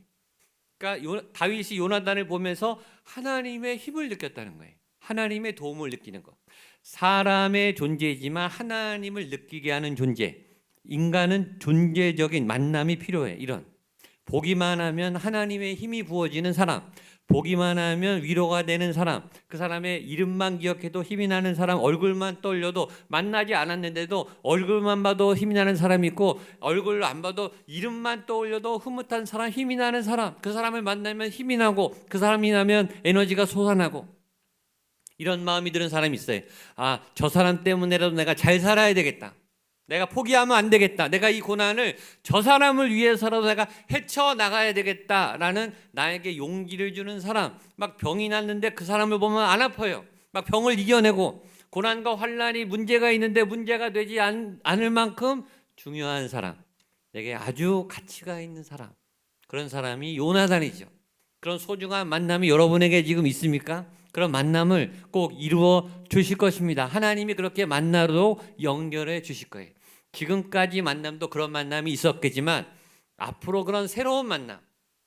그러니까 다윗이 요나단을 보면서 하나님의 힘을 느꼈다는 거예요. 하나님의 도움을 느끼는 것. 사람의 존재이지만 하나님을 느끼게 하는 존재. 인간은 존재적인 만남이 필요해. 이런 보기만 하면 하나님의 힘이 부어지는 사람, 보기만 하면 위로가 되는 사람, 그 사람의 이름만 기억해도 힘이 나는 사람, 얼굴만 떠올려도 만나지 않았는데도 얼굴만 봐도 힘이 나는 사람이 있고, 얼굴을 안 봐도 이름만 떠올려도 흐뭇한 사람, 힘이 나는 사람, 그 사람을 만나면 힘이 나고, 그 사람이 나면 에너지가 솟아나고, 이런 마음이 드는 사람이 있어요. 아, 저 사람 때문에라도 내가 잘 살아야 되겠다. 내가 포기하면 안 되겠다. 내가 이 고난을 저 사람을 위해서라도 내가 헤쳐나가야 되겠다라는 나에게 용기를 주는 사람. 막 병이 났는데 그 사람을 보면 안 아파요. 막 병을 이겨내고, 고난과 환난이 문제가 있는데 문제가 되지 않을 만큼 중요한 사람, 내게 아주 가치가 있는 사람, 그런 사람이 요나단이죠. 그런 소중한 만남이 여러분에게 지금 있습니까? 그런 만남을 꼭 이루어 주실 것입니다. 하나님이 그렇게 만나로 연결해 주실 거예요. 지금까지 만남도 그런 만남이 있었겠지만, 앞으로 그런 새로운 만남,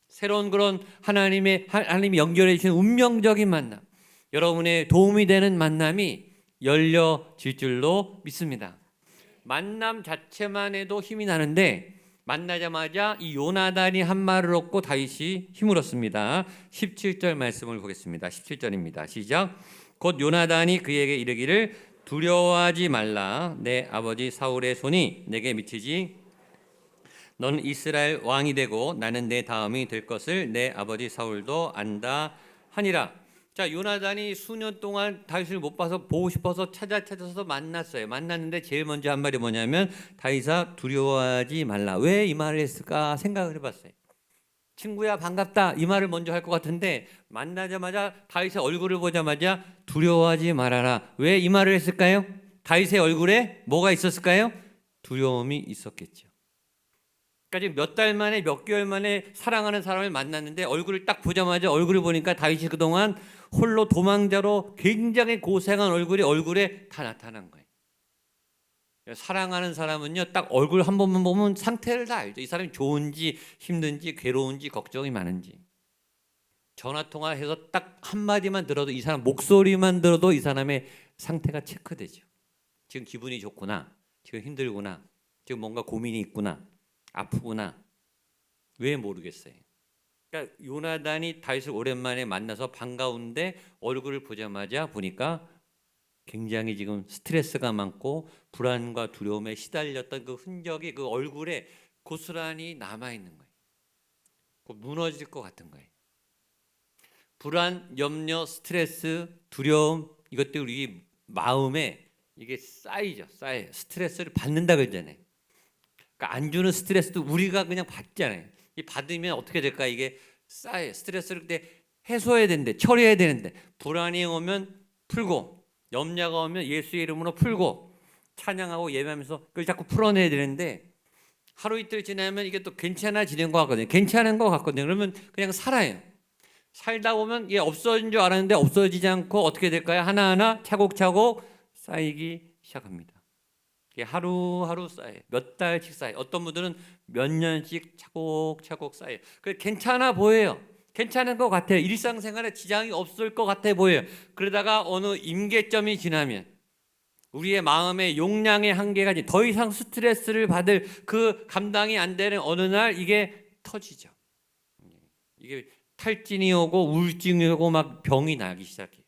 새로운 그런 하나님이 연결해 주시는 운명적인 만남, 여러분의 도움이 되는 만남이 열려질 줄로 믿습니다. 만남 자체만 해도 힘이 나는데, 만나자마자 이 요나단이 한 말을 얻고 다윗이 힘을 얻습니다. 17절 말씀을 보겠습니다. 17절입니다. 시작. 곧 요나단이 그에게 이르기를 두려워하지 말라. 내 아버지 사울의 손이 내게 미치지. 너는 이스라엘 왕이 되고 나는 내 다음이 될 것을 내 아버지 사울도 안다 하니라. 자, 요나단이 수년 동안 다윗을 못 봐서 보고 싶어서 찾아서 만났어요. 만났는데 제일 먼저 한 말이 뭐냐면, 다윗아 두려워하지 말라. 왜 이 말을 했을까 생각을 해봤어요. 친구야 반갑다 이 말을 먼저 할 것 같은데, 만나자마자 다윗의 얼굴을 보자마자 두려워하지 말아라. 왜 이 말을 했을까요? 다윗의 얼굴에 뭐가 있었을까요? 두려움이 있었겠죠. 그러니까 지금 몇 달 만에 몇 개월 만에 사랑하는 사람을 만났는데, 얼굴을 딱 보자마자, 얼굴을 보니까 다윗이 그동안 홀로 도망자로 굉장히 고생한 얼굴에 다 나타난 거예요. 사랑하는 사람은요, 딱 얼굴 한 번만 보면 상태를 다 알죠. 이 사람이 좋은지 힘든지 괴로운지 걱정이 많은지. 전화 통화해서 딱 한마디만 들어도, 이 사람 목소리만 들어도 이 사람의 상태가 체크되죠. 지금 기분이 좋구나, 지금 힘들구나, 지금 뭔가 고민이 있구나, 아프구나. 왜 모르겠어요. 그러니까 요나단이 다윗을 오랜만에 만나서 반가운데 얼굴을 보자마자 보니까 굉장히 지금 스트레스가 많고 불안과 두려움에 시달렸던 그 흔적이 그 얼굴에 고스란히 남아 있는 거예요. 곧 무너질 것 같은 거예요. 불안, 염려, 스트레스, 두려움, 이것들이 우리 마음에 이게 쌓이죠. 쌓여요. 스트레스를 받는다 그러잖아요. 그러니까 안 주는 스트레스도 우리가 그냥 받잖아요. 이 받으면 어떻게 될까? 이게 쌓여요. 스트레스를 그때 해소해야 되는데, 처리해야 되는데, 불안이 오면 풀고, 염려가 오면 예수의 이름으로 풀고, 찬양하고 예배하면서 그걸 자꾸 풀어내야 되는데, 하루 이틀 지나면 이게 또 괜찮아지는 것 같거든요. 괜찮은 것 같거든요. 그러면 그냥 살아요. 살다 보면 이게 없어진 줄 알았는데 없어지지 않고 어떻게 될까요? 하나하나 차곡차곡 쌓이기 시작합니다. 이게 하루하루 쌓여요. 몇 달씩 쌓여요. 어떤 분들은 몇 년씩 차곡차곡 쌓여요. 그래서 괜찮아 보여요. 괜찮은 것 같아요. 일상생활에 지장이 없을 것 같아 보여요. 그러다가 어느 임계점이 지나면 우리의 마음의 용량의 한계가 더 이상 스트레스를 받을 그 감당이 안 되는 어느 날 이게 터지죠. 이게 탈진이 오고 우울증이 오고 막 병이 나기 시작해요.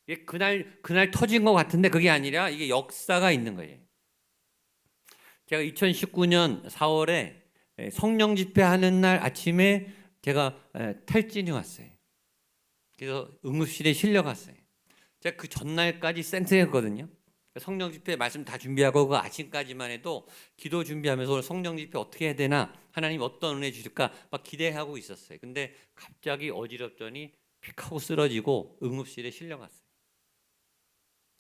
이게 그날 터진 것 같은데 그게 아니라 이게 역사가 있는 거예요. 제가 2019년 4월에 성령 집회하는 날 아침에 제가 탈진이 왔어요. 그래서 응급실에 실려갔어요. 제가 그 전날까지 쌩쌩했거든요. 성령 집회 말씀 다 준비하고 그 아침까지만 해도 기도 준비하면서 오늘 성령 집회 어떻게 해야 되나, 하나님 어떤 은혜 주실까 막 기대하고 있었어요. 근데 갑자기 어지럽더니 픽 하고 쓰러지고 응급실에 실려갔어요.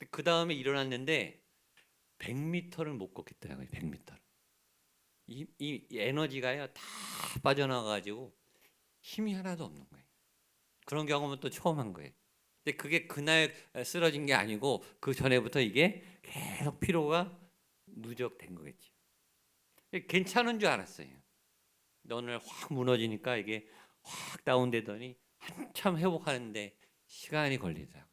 그 다음에 일어났는데 100m를 못 걷겠더라고요. 100m를. 이 에너지가요 다 빠져나가가지고 힘이 하나도 없는 거예요. 그런 경험은 또 처음 한 거예요. 근데 그게 그날 쓰러진 게 아니고 그 전에부터 이게 계속 피로가 누적된 거겠죠. 괜찮은 줄 알았어요. 근데 오늘 확 무너지니까 이게 확 다운되더니 한참 회복하는데 시간이 걸리더라고요.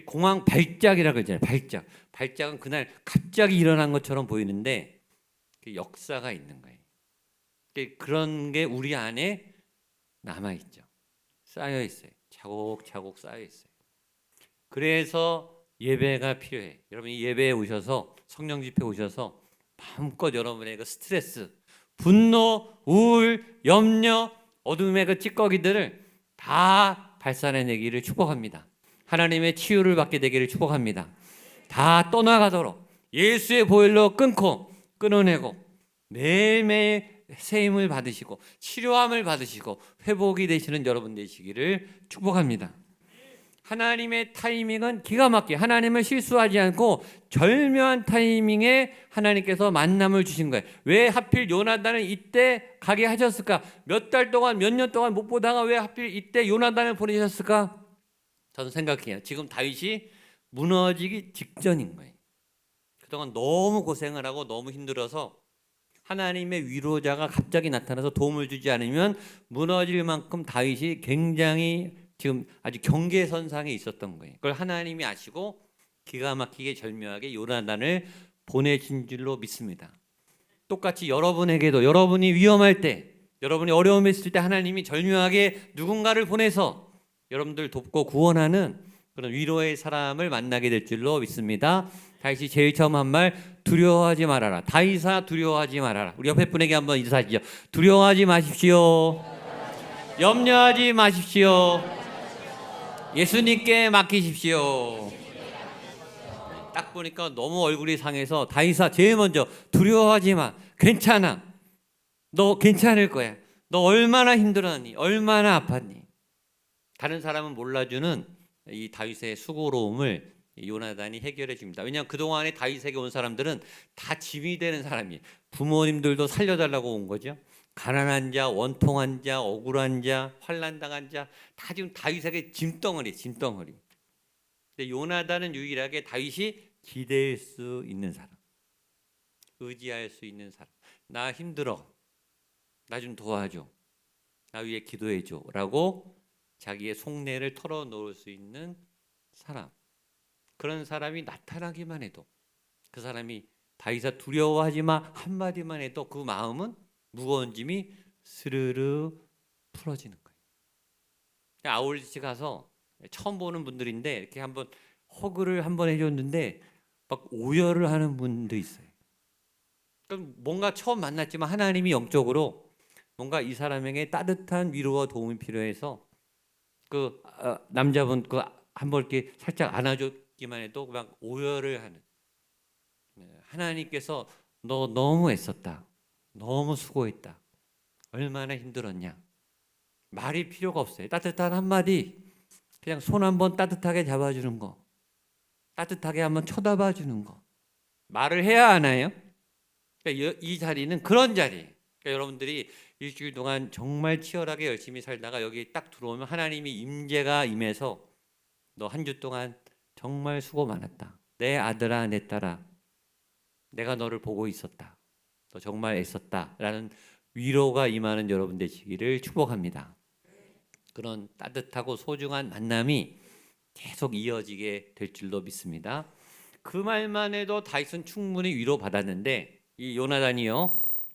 공황 발작이라고 그러잖아요. 발작. 발작은 그날 갑자기 일어난 것처럼 보이는데 역사가 있는 거예요. 그런 게 우리 안에 남아 있죠. 쌓여 있어요. 차곡차곡 쌓여 있어요. 그래서 예배가 필요해. 여러분 이 예배에 오셔서 성령 집회 오셔서 마음껏 여러분의 그 스트레스, 분노, 우울, 염려, 어둠의 그 찌꺼기들을 다 발산해내기를 축복합니다. 하나님의 치유를 받게 되기를 축복합니다. 다 떠나가도록 예수의 보혈로 끊어내고 매일매일 새 힘을 받으시고 치료함을 받으시고 회복이 되시는 여러분 되시기를 축복합니다. 하나님의 타이밍은 기가 막히게 하나님은 실수하지 않고 절묘한 타이밍에 하나님께서 만남을 주신 거예요. 왜 하필 요나단을 이때 가게 하셨을까? 몇 달 동안 몇 년 동안 못 보다가 왜 하필 이때 요나단을 보내셨을까? 저는 생각해요. 지금 다윗이 무너지기 직전인 거예요. 그동안 너무 고생을 하고 너무 힘들어서 하나님의 위로자가 갑자기 나타나서 도움을 주지 않으면 무너질 만큼 다윗이 굉장히 지금 아주 경계선상에 있었던 거예요. 그걸 하나님이 아시고 기가 막히게 절묘하게 요나단을 보내신 줄로 믿습니다. 똑같이 여러분에게도 여러분이 위험할 때, 여러분이 어려움에 있을 때 하나님이 절묘하게 누군가를 보내서 여러분들 돕고 구원하는 그런 위로의 사람을 만나게 될 줄로 믿습니다. 다윗이 제일 처음 한 말 두려워하지 말아라. 다윗아 두려워하지 말아라. 우리 옆에 분에게 한번 인사하시죠. 두려워하지 마십시오. 염려하지 마십시오. 예수님께 맡기십시오. 딱 보니까 너무 얼굴이 상해서 다윗아 제일 먼저 두려워하지 마. 괜찮아. 너 괜찮을 거야. 너 얼마나 힘들었니? 얼마나 아팠니? 다른 사람은 몰라주는 이 다윗의 수고로움을 요나단이 해결해 줍니다. 왜냐하면 그동안에 다윗에게 온 사람들은 다 짐이 되는 사람이에요. 부모님들도 살려달라고 온 거죠. 가난한 자, 원통한 자, 억울한 자, 환난당한 자 다 지금 다윗에게 짐덩어리. 근데 요나단은 유일하게 다윗이 기댈 수 있는 사람, 의지할 수 있는 사람. 나 힘들어, 나 좀 도와줘, 나 위해 기도해줘 라고 자기의 속내를 털어놓을 수 있는 사람. 그런 사람이 나타나기만 해도 그 사람이 다윗아 두려워하지 마 한마디만 해도 그 마음은 무거운 짐이 스르르 풀어지는 거예요. 아울리치 가서 처음 보는 분들인데 이렇게 한번 허그를 한번 해줬는데 막 오열을 하는 분도 있어요. 그럼 뭔가 처음 만났지만 하나님이 영적으로 뭔가 이 사람에게 따뜻한 위로와 도움이 필요해서 그 남자분 그 한번 이렇게 살짝 안아줬기만 해도 막 오열을 하는. 하나님께서 너 너무 애썼다. 너무 수고했다. 얼마나 힘들었냐. 말이 필요가 없어요. 따뜻한 한마디, 그냥 손 한번 따뜻하게 잡아주는 거, 따뜻하게 한번 쳐다봐주는 거. 말을 해야 하나요? 그러니까 이 자리는 그런 자리예요. 그러니까 여러분들이 일주일 동안 정말 치열하게 열심히 살다가 여기 딱 들어오면 하나님이 임재가 임해서 너 한 주 동안 정말 수고 많았다. 내 아들아 내 딸아 내가 너를 보고 있었다. 너 정말 애썼다 라는 위로가 임하는 여러분 되시기를 축복합니다. 그런 따뜻하고 소중한 만남이 계속 이어지게 될 줄로 믿습니다. 그 말만 해도 다윗은 충분히 위로받았는데 이 요나단이요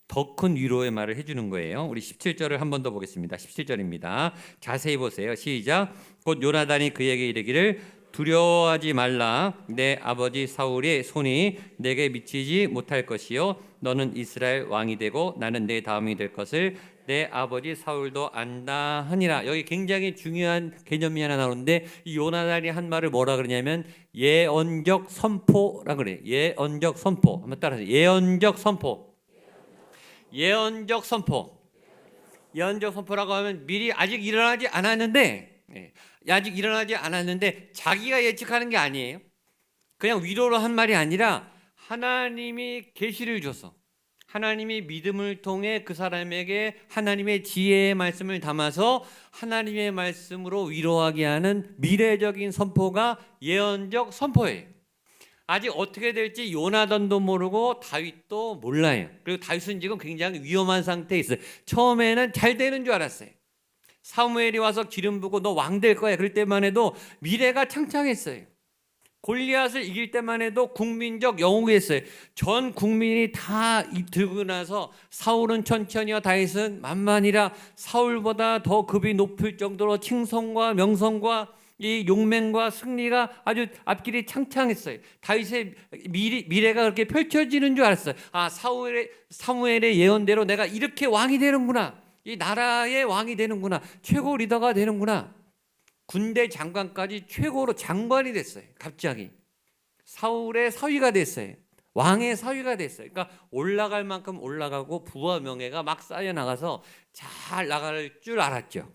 더 큰 위로의 말을 해주는 거예요. 우리 17절을 한 번 더 보겠습니다. 17절입니다. 자세히 보세요. 시작. 곧 요나단이 그에게 이르기를 두려워하지 말라. 내 아버지 사울의 손이 내게 미치지 못할 것이요 너는 이스라엘 왕이 되고 나는 내 다음이 될 것을 내 아버지 사울도 안다 하니라. 여기 굉장히 중요한 개념이 하나 나오는데 이 요나단이 한 말을 뭐라 그러냐면 예언적 선포라 그래요. 예언적 선포. 한번 따라하세요. 예언적 선포. 예언적 선포. 예언적 선포라고 하면 미리 아직 일어나지 않았는데 아직 일어나지 않았는데 자기가 예측하는 게 아니에요. 그냥 위로로 한 말이 아니라 하나님이 계시를 줘서 하나님이 믿음을 통해 그 사람에게 하나님의 지혜의 말씀을 담아서 하나님의 말씀으로 위로하게 하는 미래적인 선포가 예언적 선포예요. 아직 어떻게 될지 요나단도 모르고 다윗도 몰라요. 그리고 다윗은 지금 굉장히 위험한 상태에 있어요. 처음에는 잘 되는 줄 알았어요. 사무엘이 와서 기름 부고 너 왕 될 거야 그럴 때만 해도 미래가 창창했어요. 골리앗을 이길 때만 해도 국민적 영웅이었어요. 전 국민이 다 들고 나서 사울은 천천히와 다윗은 만만이라 사울보다 더 급이 높을 정도로 칭송과 명성과 이 용맹과 승리가 아주 앞길이 창창했어요. 다윗의 미래가 그렇게 펼쳐지는 줄 알았어요. 아, 사무엘의 예언대로 내가 이렇게 왕이 되는구나. 이 나라의 왕이 되는구나. 최고 리더가 되는구나. 군대 장관까지 최고로 장관이 됐어요. 갑자기 사울의 사위가 됐어요. 왕의 사위가 됐어요. 그러니까 올라갈 만큼 올라가고 부와 명예가 막 쌓여 나가서 잘 나갈 줄 알았죠.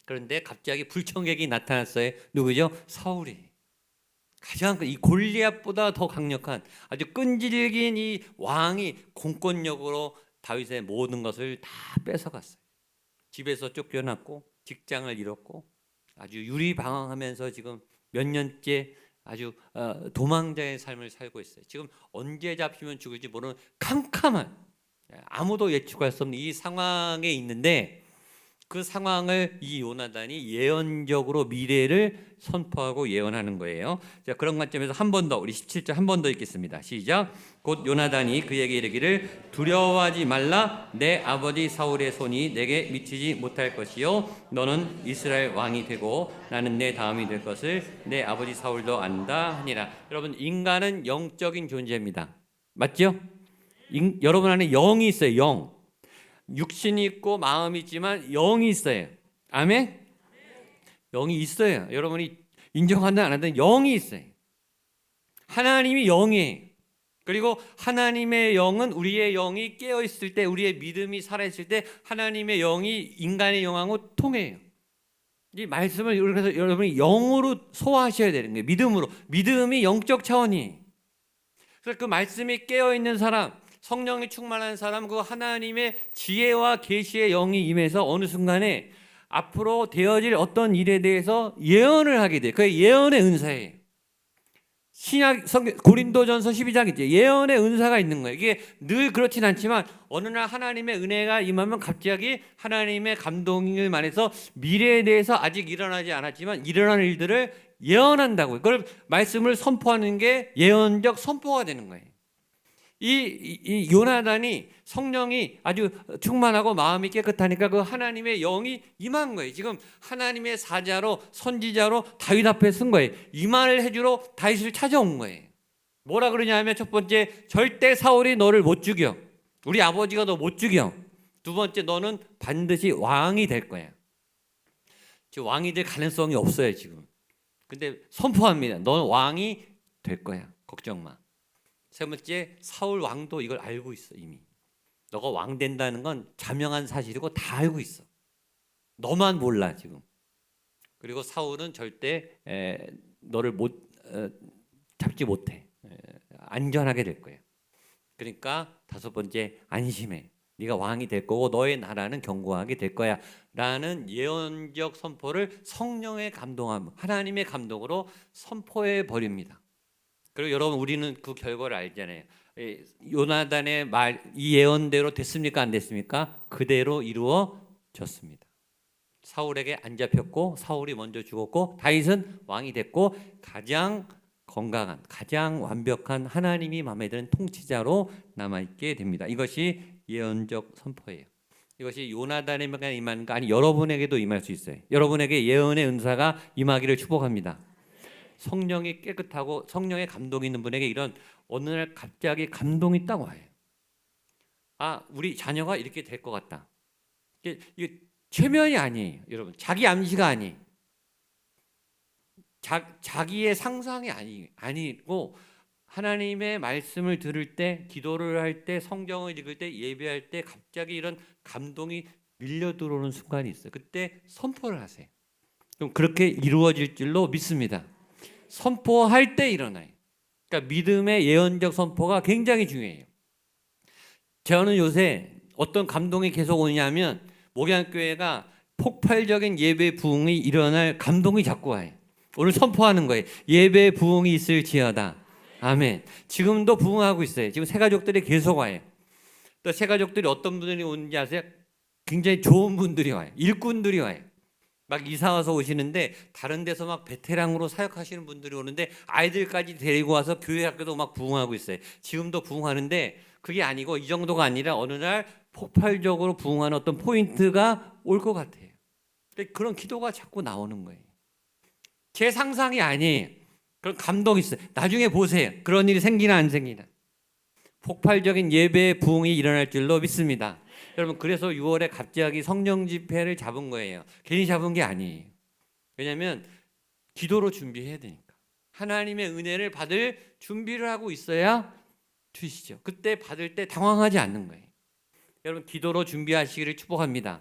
그런데 갑자기 불청객이 나타났어요. 누구죠? 사울이. 가장 이 골리앗보다 더 강력한 아주 끈질긴 이 왕이 공권력으로 다윗의 모든 것을 다 뺏어갔어요. 집에서 쫓겨났고 직장을 잃었고 아주 유리방황하면서 지금 몇 년째 아주 도망자의 삶을 살고 있어요. 지금 언제 잡히면 죽을지 모르는 캄캄한 아무도 예측할 수 없는 이 상황에 있는데 그 상황을 이 요나단이 예언적으로 미래를 선포하고 예언하는 거예요. 자, 그런 관점에서 한 번 더 우리 17절 한 번 더 읽겠습니다. 시작. 곧 요나단이 그에게 이르기를 두려워하지 말라. 내 아버지 사울의 손이 내게 미치지 못할 것이요 너는 이스라엘 왕이 되고 나는 내 다음이 될 것을 내 아버지 사울도 안다 하니라. 여러분, 인간은 영적인 존재입니다. 맞죠? 여러분 안에 영이 있어요. 영. 육신이 있고 마음이 있지만 영이 있어요. 아멘? 영이 있어요. 여러분이 인정하든 안 하든 영이 있어요. 하나님이 영이에요. 그리고 하나님의 영은 우리의 영이 깨어있을 때, 우리의 믿음이 살아있을 때 하나님의 영이 인간의 영하고 통해요. 이 말씀을 그래서 여러분이 영으로 소화하셔야 되는 거예요. 믿음으로. 믿음이 영적 차원이에요. 그래서 그 말씀이 깨어있는 사람, 성령이 충만한 사람, 그 하나님의 지혜와 계시의 영이 임해서 어느 순간에 앞으로 되어질 어떤 일에 대해서 예언을 하게 돼요. 그게 예언의 은사예요. 고린도전서 12장 있죠. 예언의 은사가 있는 거예요. 이게 늘 그렇진 않지만 어느 날 하나님의 은혜가 임하면 갑자기 하나님의 감동을 말해서 미래에 대해서 아직 일어나지 않았지만 일어날 일들을 예언한다고요. 그걸 말씀을 선포하는 게 예언적 선포가 되는 거예요. 이 요나단이 성령이 아주 충만하고 마음이 깨끗하니까 그 하나님의 영이 임한 거예요. 지금 하나님의 사자로 선지자로 다윗 앞에 쓴 거예요. 이 말을 해주러 다윗을 찾아온 거예요. 뭐라 그러냐면 첫 번째, 절대 사울이 너를 못 죽여. 우리 아버지가 너 못 죽여. 두 번째, 너는 반드시 왕이 될 거야. 지금 왕이 될 가능성이 없어요 지금. 근데 선포합니다. 너는 왕이 될 거야. 걱정 마. 세 번째, 사울 왕도 이걸 알고 있어. 이미 너가 왕 된다는 건 자명한 사실이고 다 알고 있어. 너만 몰라 지금. 그리고 사울은 절대 너를 잡지 못해. 안전하게 될 거야. 그러니까 다섯 번째, 안심해. 네가 왕이 될 거고 너의 나라는 견고하게 될 거야 라는 예언적 선포를 성령의 감동함, 하나님의 감동으로 선포해 버립니다. 그리고 여러분, 우리는 그 결과를 알잖아요. 요나단의 말, 이 예언대로 됐습니까? 안 됐습니까? 그대로 이루어졌습니다. 사울에게 안 잡혔고 사울이 먼저 죽었고 다윗은 왕이 됐고 가장 건강한, 가장 완벽한 하나님이 마음에 드는 통치자로 남아있게 됩니다. 이것이 예언적 선포예요. 이것이 요나단에게만 임하는 거 아니 여러분에게도 임할 수 있어요. 여러분에게 예언의 은사가 임하기를 축복합니다. 성령이 깨끗하고 성령의 감동이 있는 분에게 이런 어느 날 갑자기 감동이 딱 와요. 아, 우리 자녀가 이렇게 될 것 같다. 이게 최면이 아니에요. 여러분, 자기 암시가 아니에요. 자기의 상상이 아니고 하나님의 말씀을 들을 때, 기도를 할 때, 성경을 읽을 때, 예배할 때 갑자기 이런 감동이 밀려 들어오는 순간이 있어요. 그때 선포를 하세요. 그럼 그렇게 이루어질 줄로 믿습니다. 선포할 때 일어나요. 그러니까 믿음의 예언적 선포가 굉장히 중요해요. 저는 요새 어떤 감동이 계속 오냐면 목양교회가 폭발적인 예배 부흥이 일어날 감동이 자꾸 와요. 오늘 선포하는 거예요. 예배 부흥이 있을지어다. 아멘. 지금도 부흥하고 있어요. 지금 새가족들이 계속 와요. 또 새가족들이 어떤 분들이 오는지 아세요? 굉장히 좋은 분들이 와요. 일꾼들이 와요. 막 이사 와서 오시는데 다른 데서 막 베테랑으로 사역하시는 분들이 오는데 아이들까지 데리고 와서 교회 학교도 막 부흥하고 있어요. 지금도 부흥하는데 그게 아니고 이 정도가 아니라 어느 날 폭발적으로 부흥하는 어떤 포인트가 올 것 같아요. 그런 기도가 자꾸 나오는 거예요. 제 상상이 아니에요. 그런 감동이 있어요. 나중에 보세요. 그런 일이 생기나 안 생기나. 폭발적인 예배 부흥이 일어날 줄로 믿습니다. 여러분, 그래서 6월에 갑자기 성령 집회를 잡은 거예요. 괜히 잡은 게 아니에요. 왜냐하면 기도로 준비해야 되니까. 하나님의 은혜를 받을 준비를 하고 있어야 주시죠. 그때 받을 때 당황하지 않는 거예요. 여러분, 기도로 준비하시기를 축복합니다.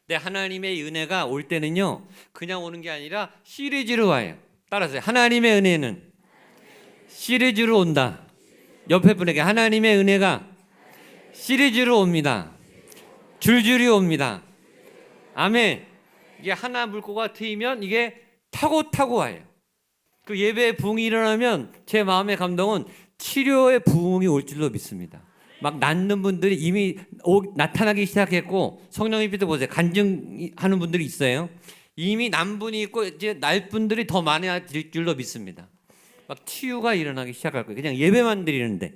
근데 하나님의 은혜가 올 때는요, 그냥 오는 게 아니라 시리즈로 와요. 따라서요. 하나님의 은혜는 시리즈로 온다. 옆에 분에게 하나님의 은혜가 시리즈로 옵니다. 줄줄이 옵니다. 아멘. 이게 하나 물고가 트이면 이게 타고 와요. 그 예배의 부흥이 일어나면 제 마음의 감동은 치료의 부흥이 올 줄로 믿습니다. 막 낫는 분들이 이미 나타나기 시작했고, 성령 입을 때 보세요. 간증하는 분들이 있어요. 이미 난 분이 있고 이제 날 분들이 더 많아질 줄로 믿습니다. 막 치유가 일어나기 시작할 거예요. 그냥 예배만 드리는데,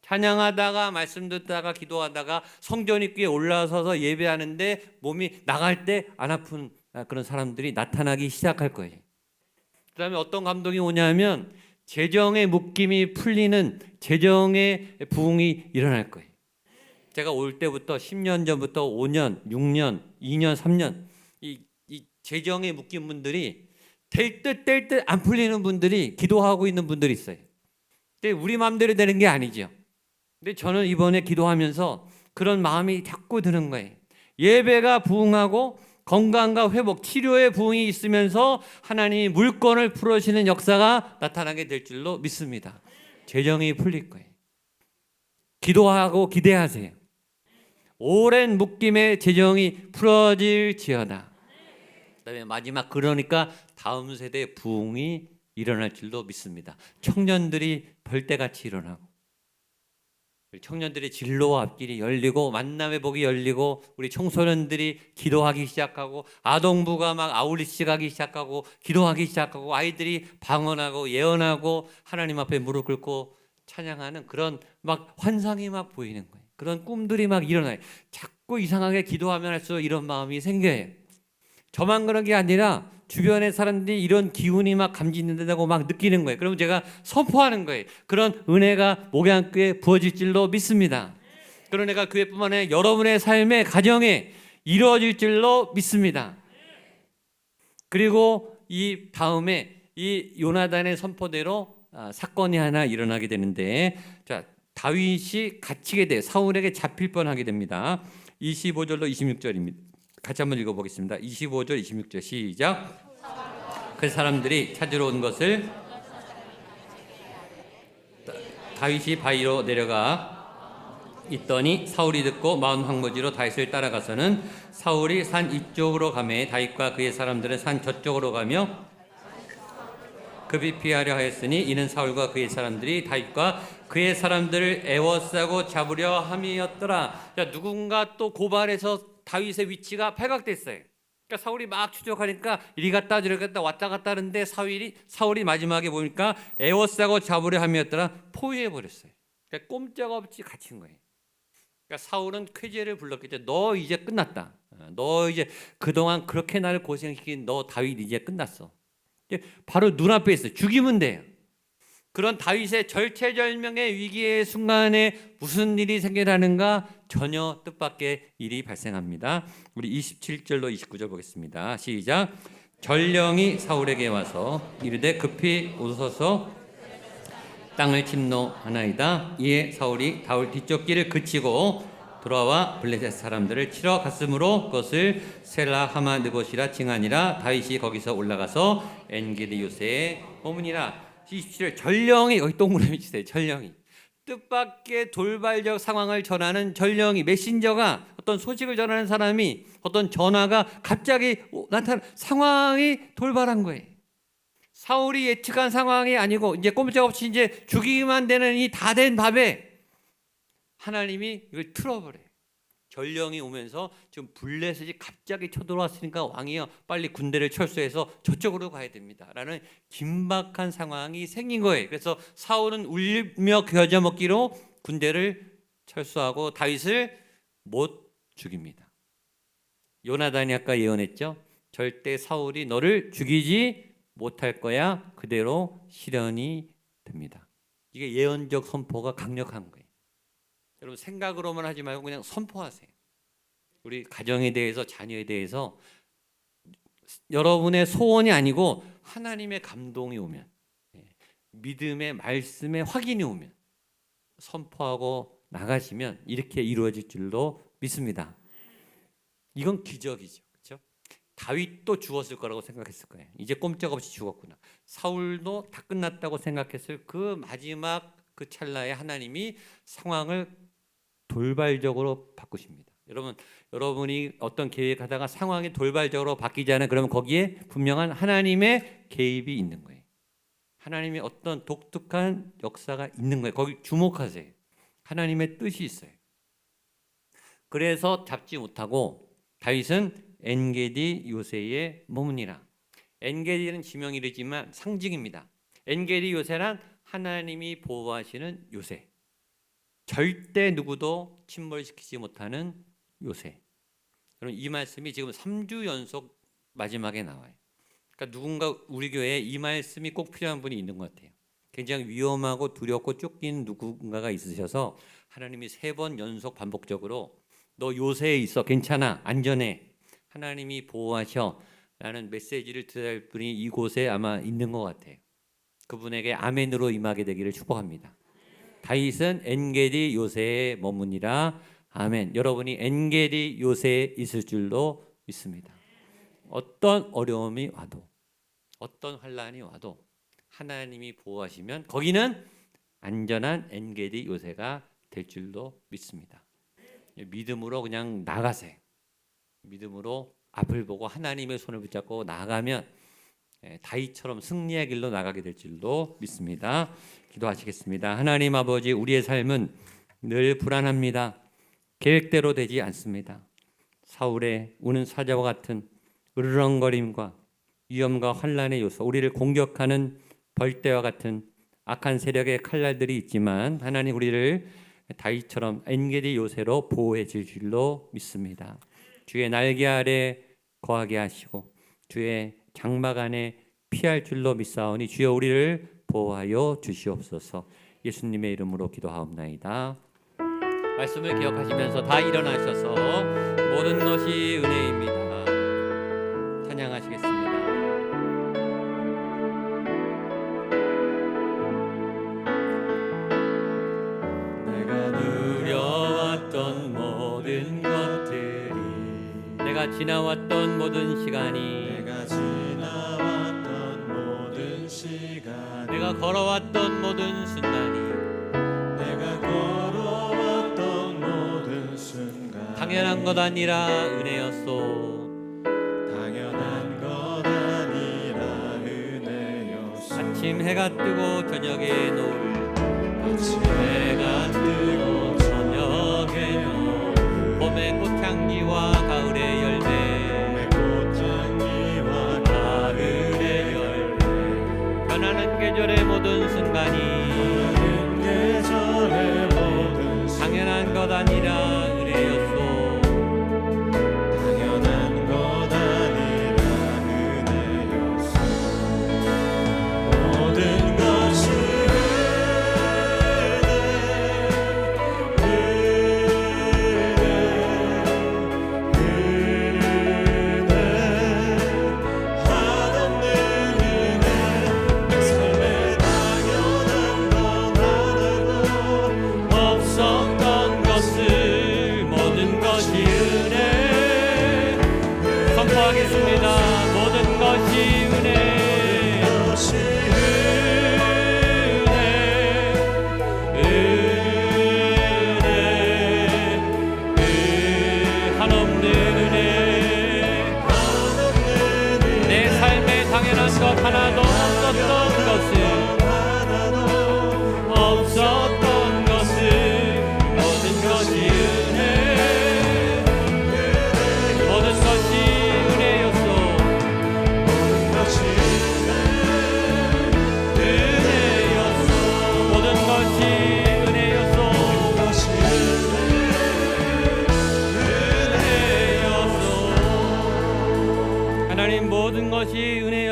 찬양하다가 말씀 듣다가 기도하다가 성전 입구에 올라서서 예배하는데 몸이 나갈 때 안 아픈 그런 사람들이 나타나기 시작할 거예요. 그다음에 어떤 감동이 오냐면 재정의 묶임이 풀리는 재정의 부흥이 일어날 거예요. 제가 올 때부터 10년 전부터 5년, 6년, 2년, 3년 이 재정에 묶인 분들이 될 듯 될 듯 안 풀리는 분들이 기도하고 있는 분들이 있어요. 근데 우리 마음대로 되는 게 아니죠. 근데 저는 이번에 기도하면서 그런 마음이 자꾸 드는 거예요. 예배가 부흥하고 건강과 회복, 치료의 부흥이 있으면서 하나님이 물건을 풀어주시는 역사가 나타나게 될 줄로 믿습니다. 재정이 풀릴 거예요. 기도하고 기대하세요. 오랜 묶임의 재정이 풀어질지어다. 그다음에 마지막, 그러니까 다음 세대의 부흥이 일어날 줄로 믿습니다. 청년들이 벌떼같이 일어나고, 청년들의 진로와 앞길이 열리고, 만남의 복이 열리고, 우리 청소년들이 기도하기 시작하고, 아동부가 막 아울리씩 하기 시작하고, 기도하기 시작하고, 아이들이 방언하고 예언하고 하나님 앞에 무릎 꿇고 찬양하는 그런 막 환상이 막 보이는 거예요. 그런 꿈들이 막 일어나요. 자꾸 이상하게 기도하면 할수록 이런 마음이 생겨요. 저만 그런 게 아니라 주변의 사람들이 이런 기운이 막 감지된다고 막 느끼는 거예요. 그럼 제가 선포하는 거예요. 그런 은혜가 목양교회에 부어질 줄로 믿습니다. 그런 은혜가 교회뿐만 아니라 여러분의 삶의 가정에 이루어질 줄로 믿습니다. 그리고 이 다음에 이 요나단의 선포대로 사건이 하나 일어나게 되는데, 자, 다윗이 갇히게 돼 사울에게 잡힐 뻔하게 됩니다. 25절로 26절입니다. 같이 한번 읽어보겠습니다. 25절 26절 시작. 그 사람들이 찾으러 온 것을 다윗이 바위로 내려가 있더니 사울이 듣고 마흔 황무지로 다윗을 따라가서는 사울이 산 이쪽으로 가매 다윗과 그의 사람들은 산 저쪽으로 가며 급히 피하려 하였으니 이는 사울과 그의 사람들이 다윗과 그의 사람들을 애워싸고 잡으려 함이었더라. 자, 누군가 또 고발해서 다윗의 위치가 발각됐어요. 그러니까 사울이 막 추적하니까 이리 갔다 저리 갔다 왔다 갔다 하는데 사울이 마지막에 보니까 애워싸고 잡으려 함이었더라. 포위해 버렸어요. 그러니까 꼼짝없이 갇힌 거예요. 그러니까 사울은 쾌재를 불렀겠죠. 너 이제 끝났다. 너 이제 그동안 그렇게 나를 고생시킨 너 다윗 이제 끝났어. 바로 눈앞에 있어요. 죽이면 돼요. 그런 다윗의 절체절명의 위기의 순간에 무슨 일이 생겨나는가? 전혀 뜻밖의 일이 발생합니다. 우리 27절로 29절 보겠습니다. 시작. 전령이 사울에게 와서 이르되 급히 오소서 땅을 침노하나이다. 이에 사울이 다윗 뒤쪽 길을 그치고 돌아와 블레셋 사람들을 치러 갔으므로 그것을 셀라 하마 느곳이라 칭하니라. 다윗이 거기서 올라가서 엔게디 요새에 머무니라. 27절 전령이, 여기 동그라미 치세요. 전령이 뜻밖의 돌발적 상황을 전하는 전령이, 메신저가, 어떤 소식을 전하는 사람이, 어떤 전화가 갑자기 나타나, 상황이 돌발한 거예요. 사울이 예측한 상황이 아니고 이제 꼼짝없이 이제 죽이기만 되는 이 다 된 밥에 하나님이 이걸 틀어버려요. 전령이 오면서 지금 블레셋이 갑자기 쳐들어왔으니까 왕이요, 빨리 군대를 철수해서 저쪽으로 가야 됩니다 라는 긴박한 상황이 생긴 거예요. 그래서 사울은 울며 겨자 먹기로 군대를 철수하고 다윗을 못 죽입니다. 요나단이 아까 예언했죠. 절대 사울이 너를 죽이지 못할 거야. 그대로 실현이 됩니다. 이게 예언적 선포가 강력한 거예요. 여러분, 생각으로만 하지 말고 그냥 선포하세요. 우리 가정에 대해서, 자녀에 대해서 여러분의 소원이 아니고 하나님의 감동이 오면, 믿음의 말씀의 확인이 오면 선포하고 나가시면 이렇게 이루어질 줄로 믿습니다. 이건 기적이죠. 그렇죠? 다윗도 죽었을 거라고 생각했을 거예요. 이제 꼼짝없이 죽었구나. 사울도 다 끝났다고 생각했을 그 마지막 그 찰나에 하나님이 상황을 돌발적으로 바꾸십니다. 여러분이 어떤 계획하다가 상황이 돌발적으로 바뀌잖아요. 그러면 거기에 분명한 하나님의 개입이 있는 거예요. 하나님의 어떤 독특한 역사가 있는 거예요. 거기 주목하세요. 하나님의 뜻이 있어요. 그래서 잡지 못하고 다윗은 엔게디 요새에 머무니라. 엔게디는 지명이르지만 상징입니다. 엔게디 요새란 하나님이 보호하시는 요새. 절대 누구도 침몰시키지 못하는 요새. 여러분, 이 말씀이 지금 3주 연속 마지막에 나와요. 그러니까 누군가 우리 교회에 이 말씀이 꼭 필요한 분이 있는 것 같아요. 굉장히 위험하고 두렵고 쫓기는 누군가가 있으셔서 하나님이 3번 연속 반복적으로 너 요새에 있어, 괜찮아, 안전해, 하나님이 보호하셔 라는 메시지를 들어야 할 분이 이곳에 아마 있는 것 같아요. 그분에게 아멘으로 임하게 되기를 축복합니다. 다윗은 엔게디 요새에 머무니라. 아멘. 여러분이 엔게디 요새에 있을 줄로 믿습니다. 어떤 어려움이 와도, 어떤 환난이 와도 하나님이 보호하시면 거기는 안전한 엔게디 요새가 될 줄로 믿습니다. 믿음으로 그냥 나가세요. 믿음으로 앞을 보고 하나님의 손을 붙잡고 나가면 다윗처럼 승리의 길로 나가게 될 줄로 믿습니다. 기도하시겠습니다. 하나님 아버지, 우리의 삶은 늘 불안합니다. 계획대로 되지 않습니다. 사울의 우는 사자와 같은 으르렁거림과 위험과 환난의 요소, 우리를 공격하는 벌떼와 같은 악한 세력의 칼날들이 있지만 하나님, 우리를 다윗처럼 엔게디 요새로 보호해 줄 줄로 믿습니다. 주의 날개 아래 거하게 하시고 주의 장막 안에 피할 줄로 믿사오니 주여 우리를 보호하여 주시옵소서. 예수님의 이름으로 기도하옵나이다. 말씀을 기억하시면서 다 일어나셔서 모든 것이 은혜입니다. 찬양하시겠습니다. 내가 누려왔던 모든 것들이, 내가 지나왔던 모든 시간이, 내가 지나왔던 모든 시간, 내가 걸어왔던 모든 순간이 내가 걸어왔던 모든 순간 당연한 것 아니라 은혜였소. 당연한 것 아니라 은혜였소. 아침 해가 뜨고 저녁에 노을, 아침 해가 뜨고 저녁에 노을, 봄의 꽃향기와 가을의 열매, 꽃향기와 가을의 열매, 변하는 계절의 모든 순간이 변하는 계절의 모든 순간 당연한 것 아니라 은혜였소. 당연한 것 아니라 은혜였소. 모든 것이 한없는 은혜, 내 삶에 당연한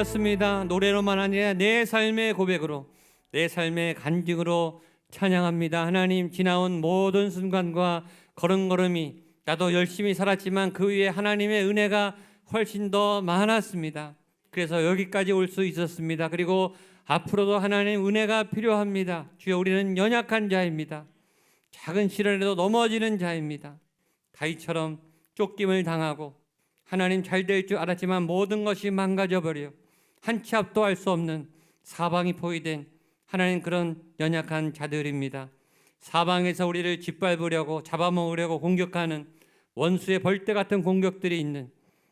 되었습니다. 노래로만 아니라 내 삶의 고백으로, 내 삶의 간증으로 찬양합니다. 하나님, 지나온 모든 순간과 걸음걸음이 나도 열심히 살았지만 그 위에 하나님의 은혜가 훨씬 더 많았습니다. 그래서 여기까지 올 수 있었습니다. 그리고 앞으로도 하나님 은혜가 필요합니다. 주여, 우리는 연약한 자입니다. 작은 시련에도 넘어지는 자입니다. 다윗처럼 쫓김을 당하고 하나님 잘 될 줄 알았지만 모든 것이 망가져버려 한 치 앞도 할 수 없는 사방이 포위된 하나님, 그런 연약한 자들입니다. 사방에서 우리를 짓밟으려고 잡아먹으려고 공격하는 원수의 벌떼 같은 공격들이 있는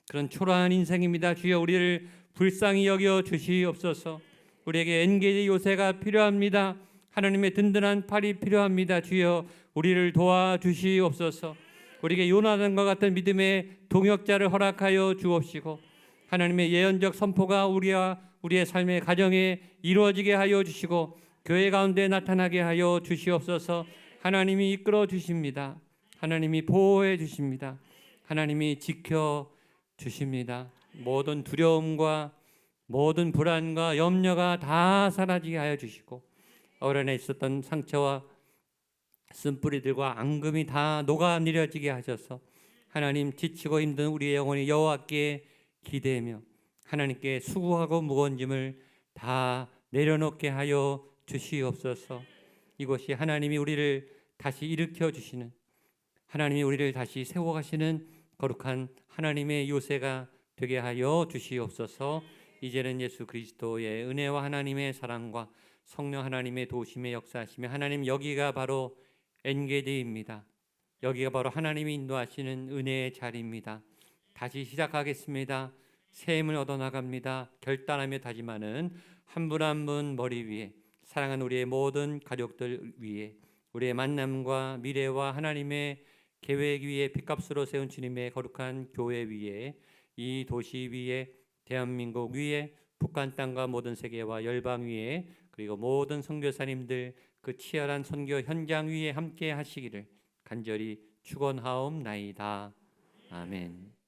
그런 초라한 인생입니다. 주여, 우리를 불쌍히 여겨 주시옵소서. 우리에게 엔게디 요새가 필요합니다. 하나님의 든든한 팔이 필요합니다. 주여, 우리를 도와주시옵소서. 우리에게 요나단과 같은 믿음의 동역자를 허락하여 주옵시고 하나님의 예언적 선포가 우리의 삶의 가정에 이루어지게 하여 주시고 교회 가운데 나타나게 하여 주시옵소서. 하나님이 이끌어 주십니다. 하나님이 보호해 주십니다. 하나님이 지켜 주십니다. 모든 두려움과 모든 불안과 염려가 다 사라지게 하여 주시고 얼음에 있었던 상처와 쓴뿌리들과 앙금이 다 녹아내려지게 하셔서 하나님, 지치고 힘든 우리의 영혼이 여호와께 기대며 하나님께 수고하고 무거운 짐을 다 내려놓게 하여 주시옵소서. 이곳이 하나님이 우리를 다시 일으켜 주시는, 하나님이 우리를 다시 세워가시는 거룩한 하나님의 요새가 되게 하여 주시옵소서. 이제는 예수 그리스도의 은혜와 하나님의 사랑과 성령 하나님의 도우심의 역사하시며 하나님, 여기가 바로 엔게디입니다. 여기가 바로 하나님이 인도하시는 은혜의 자리입니다. 다시 시작하겠습니다. 새 힘을 얻어나갑니다. 결단하며 다짐하는 한 분 한 분 머리 위에 사랑하는 우리의 모든 가족들 위에 우리의 만남과 미래와 하나님의 계획 위에 핏값으로 세운 주님의 거룩한 교회 위에 이 도시 위에 대한민국 위에 북한 땅과 모든 세계와 열방 위에 그리고 모든 선교사님들 그 치열한 선교 현장 위에 함께 하시기를 간절히 축원하옵나이다. 아멘.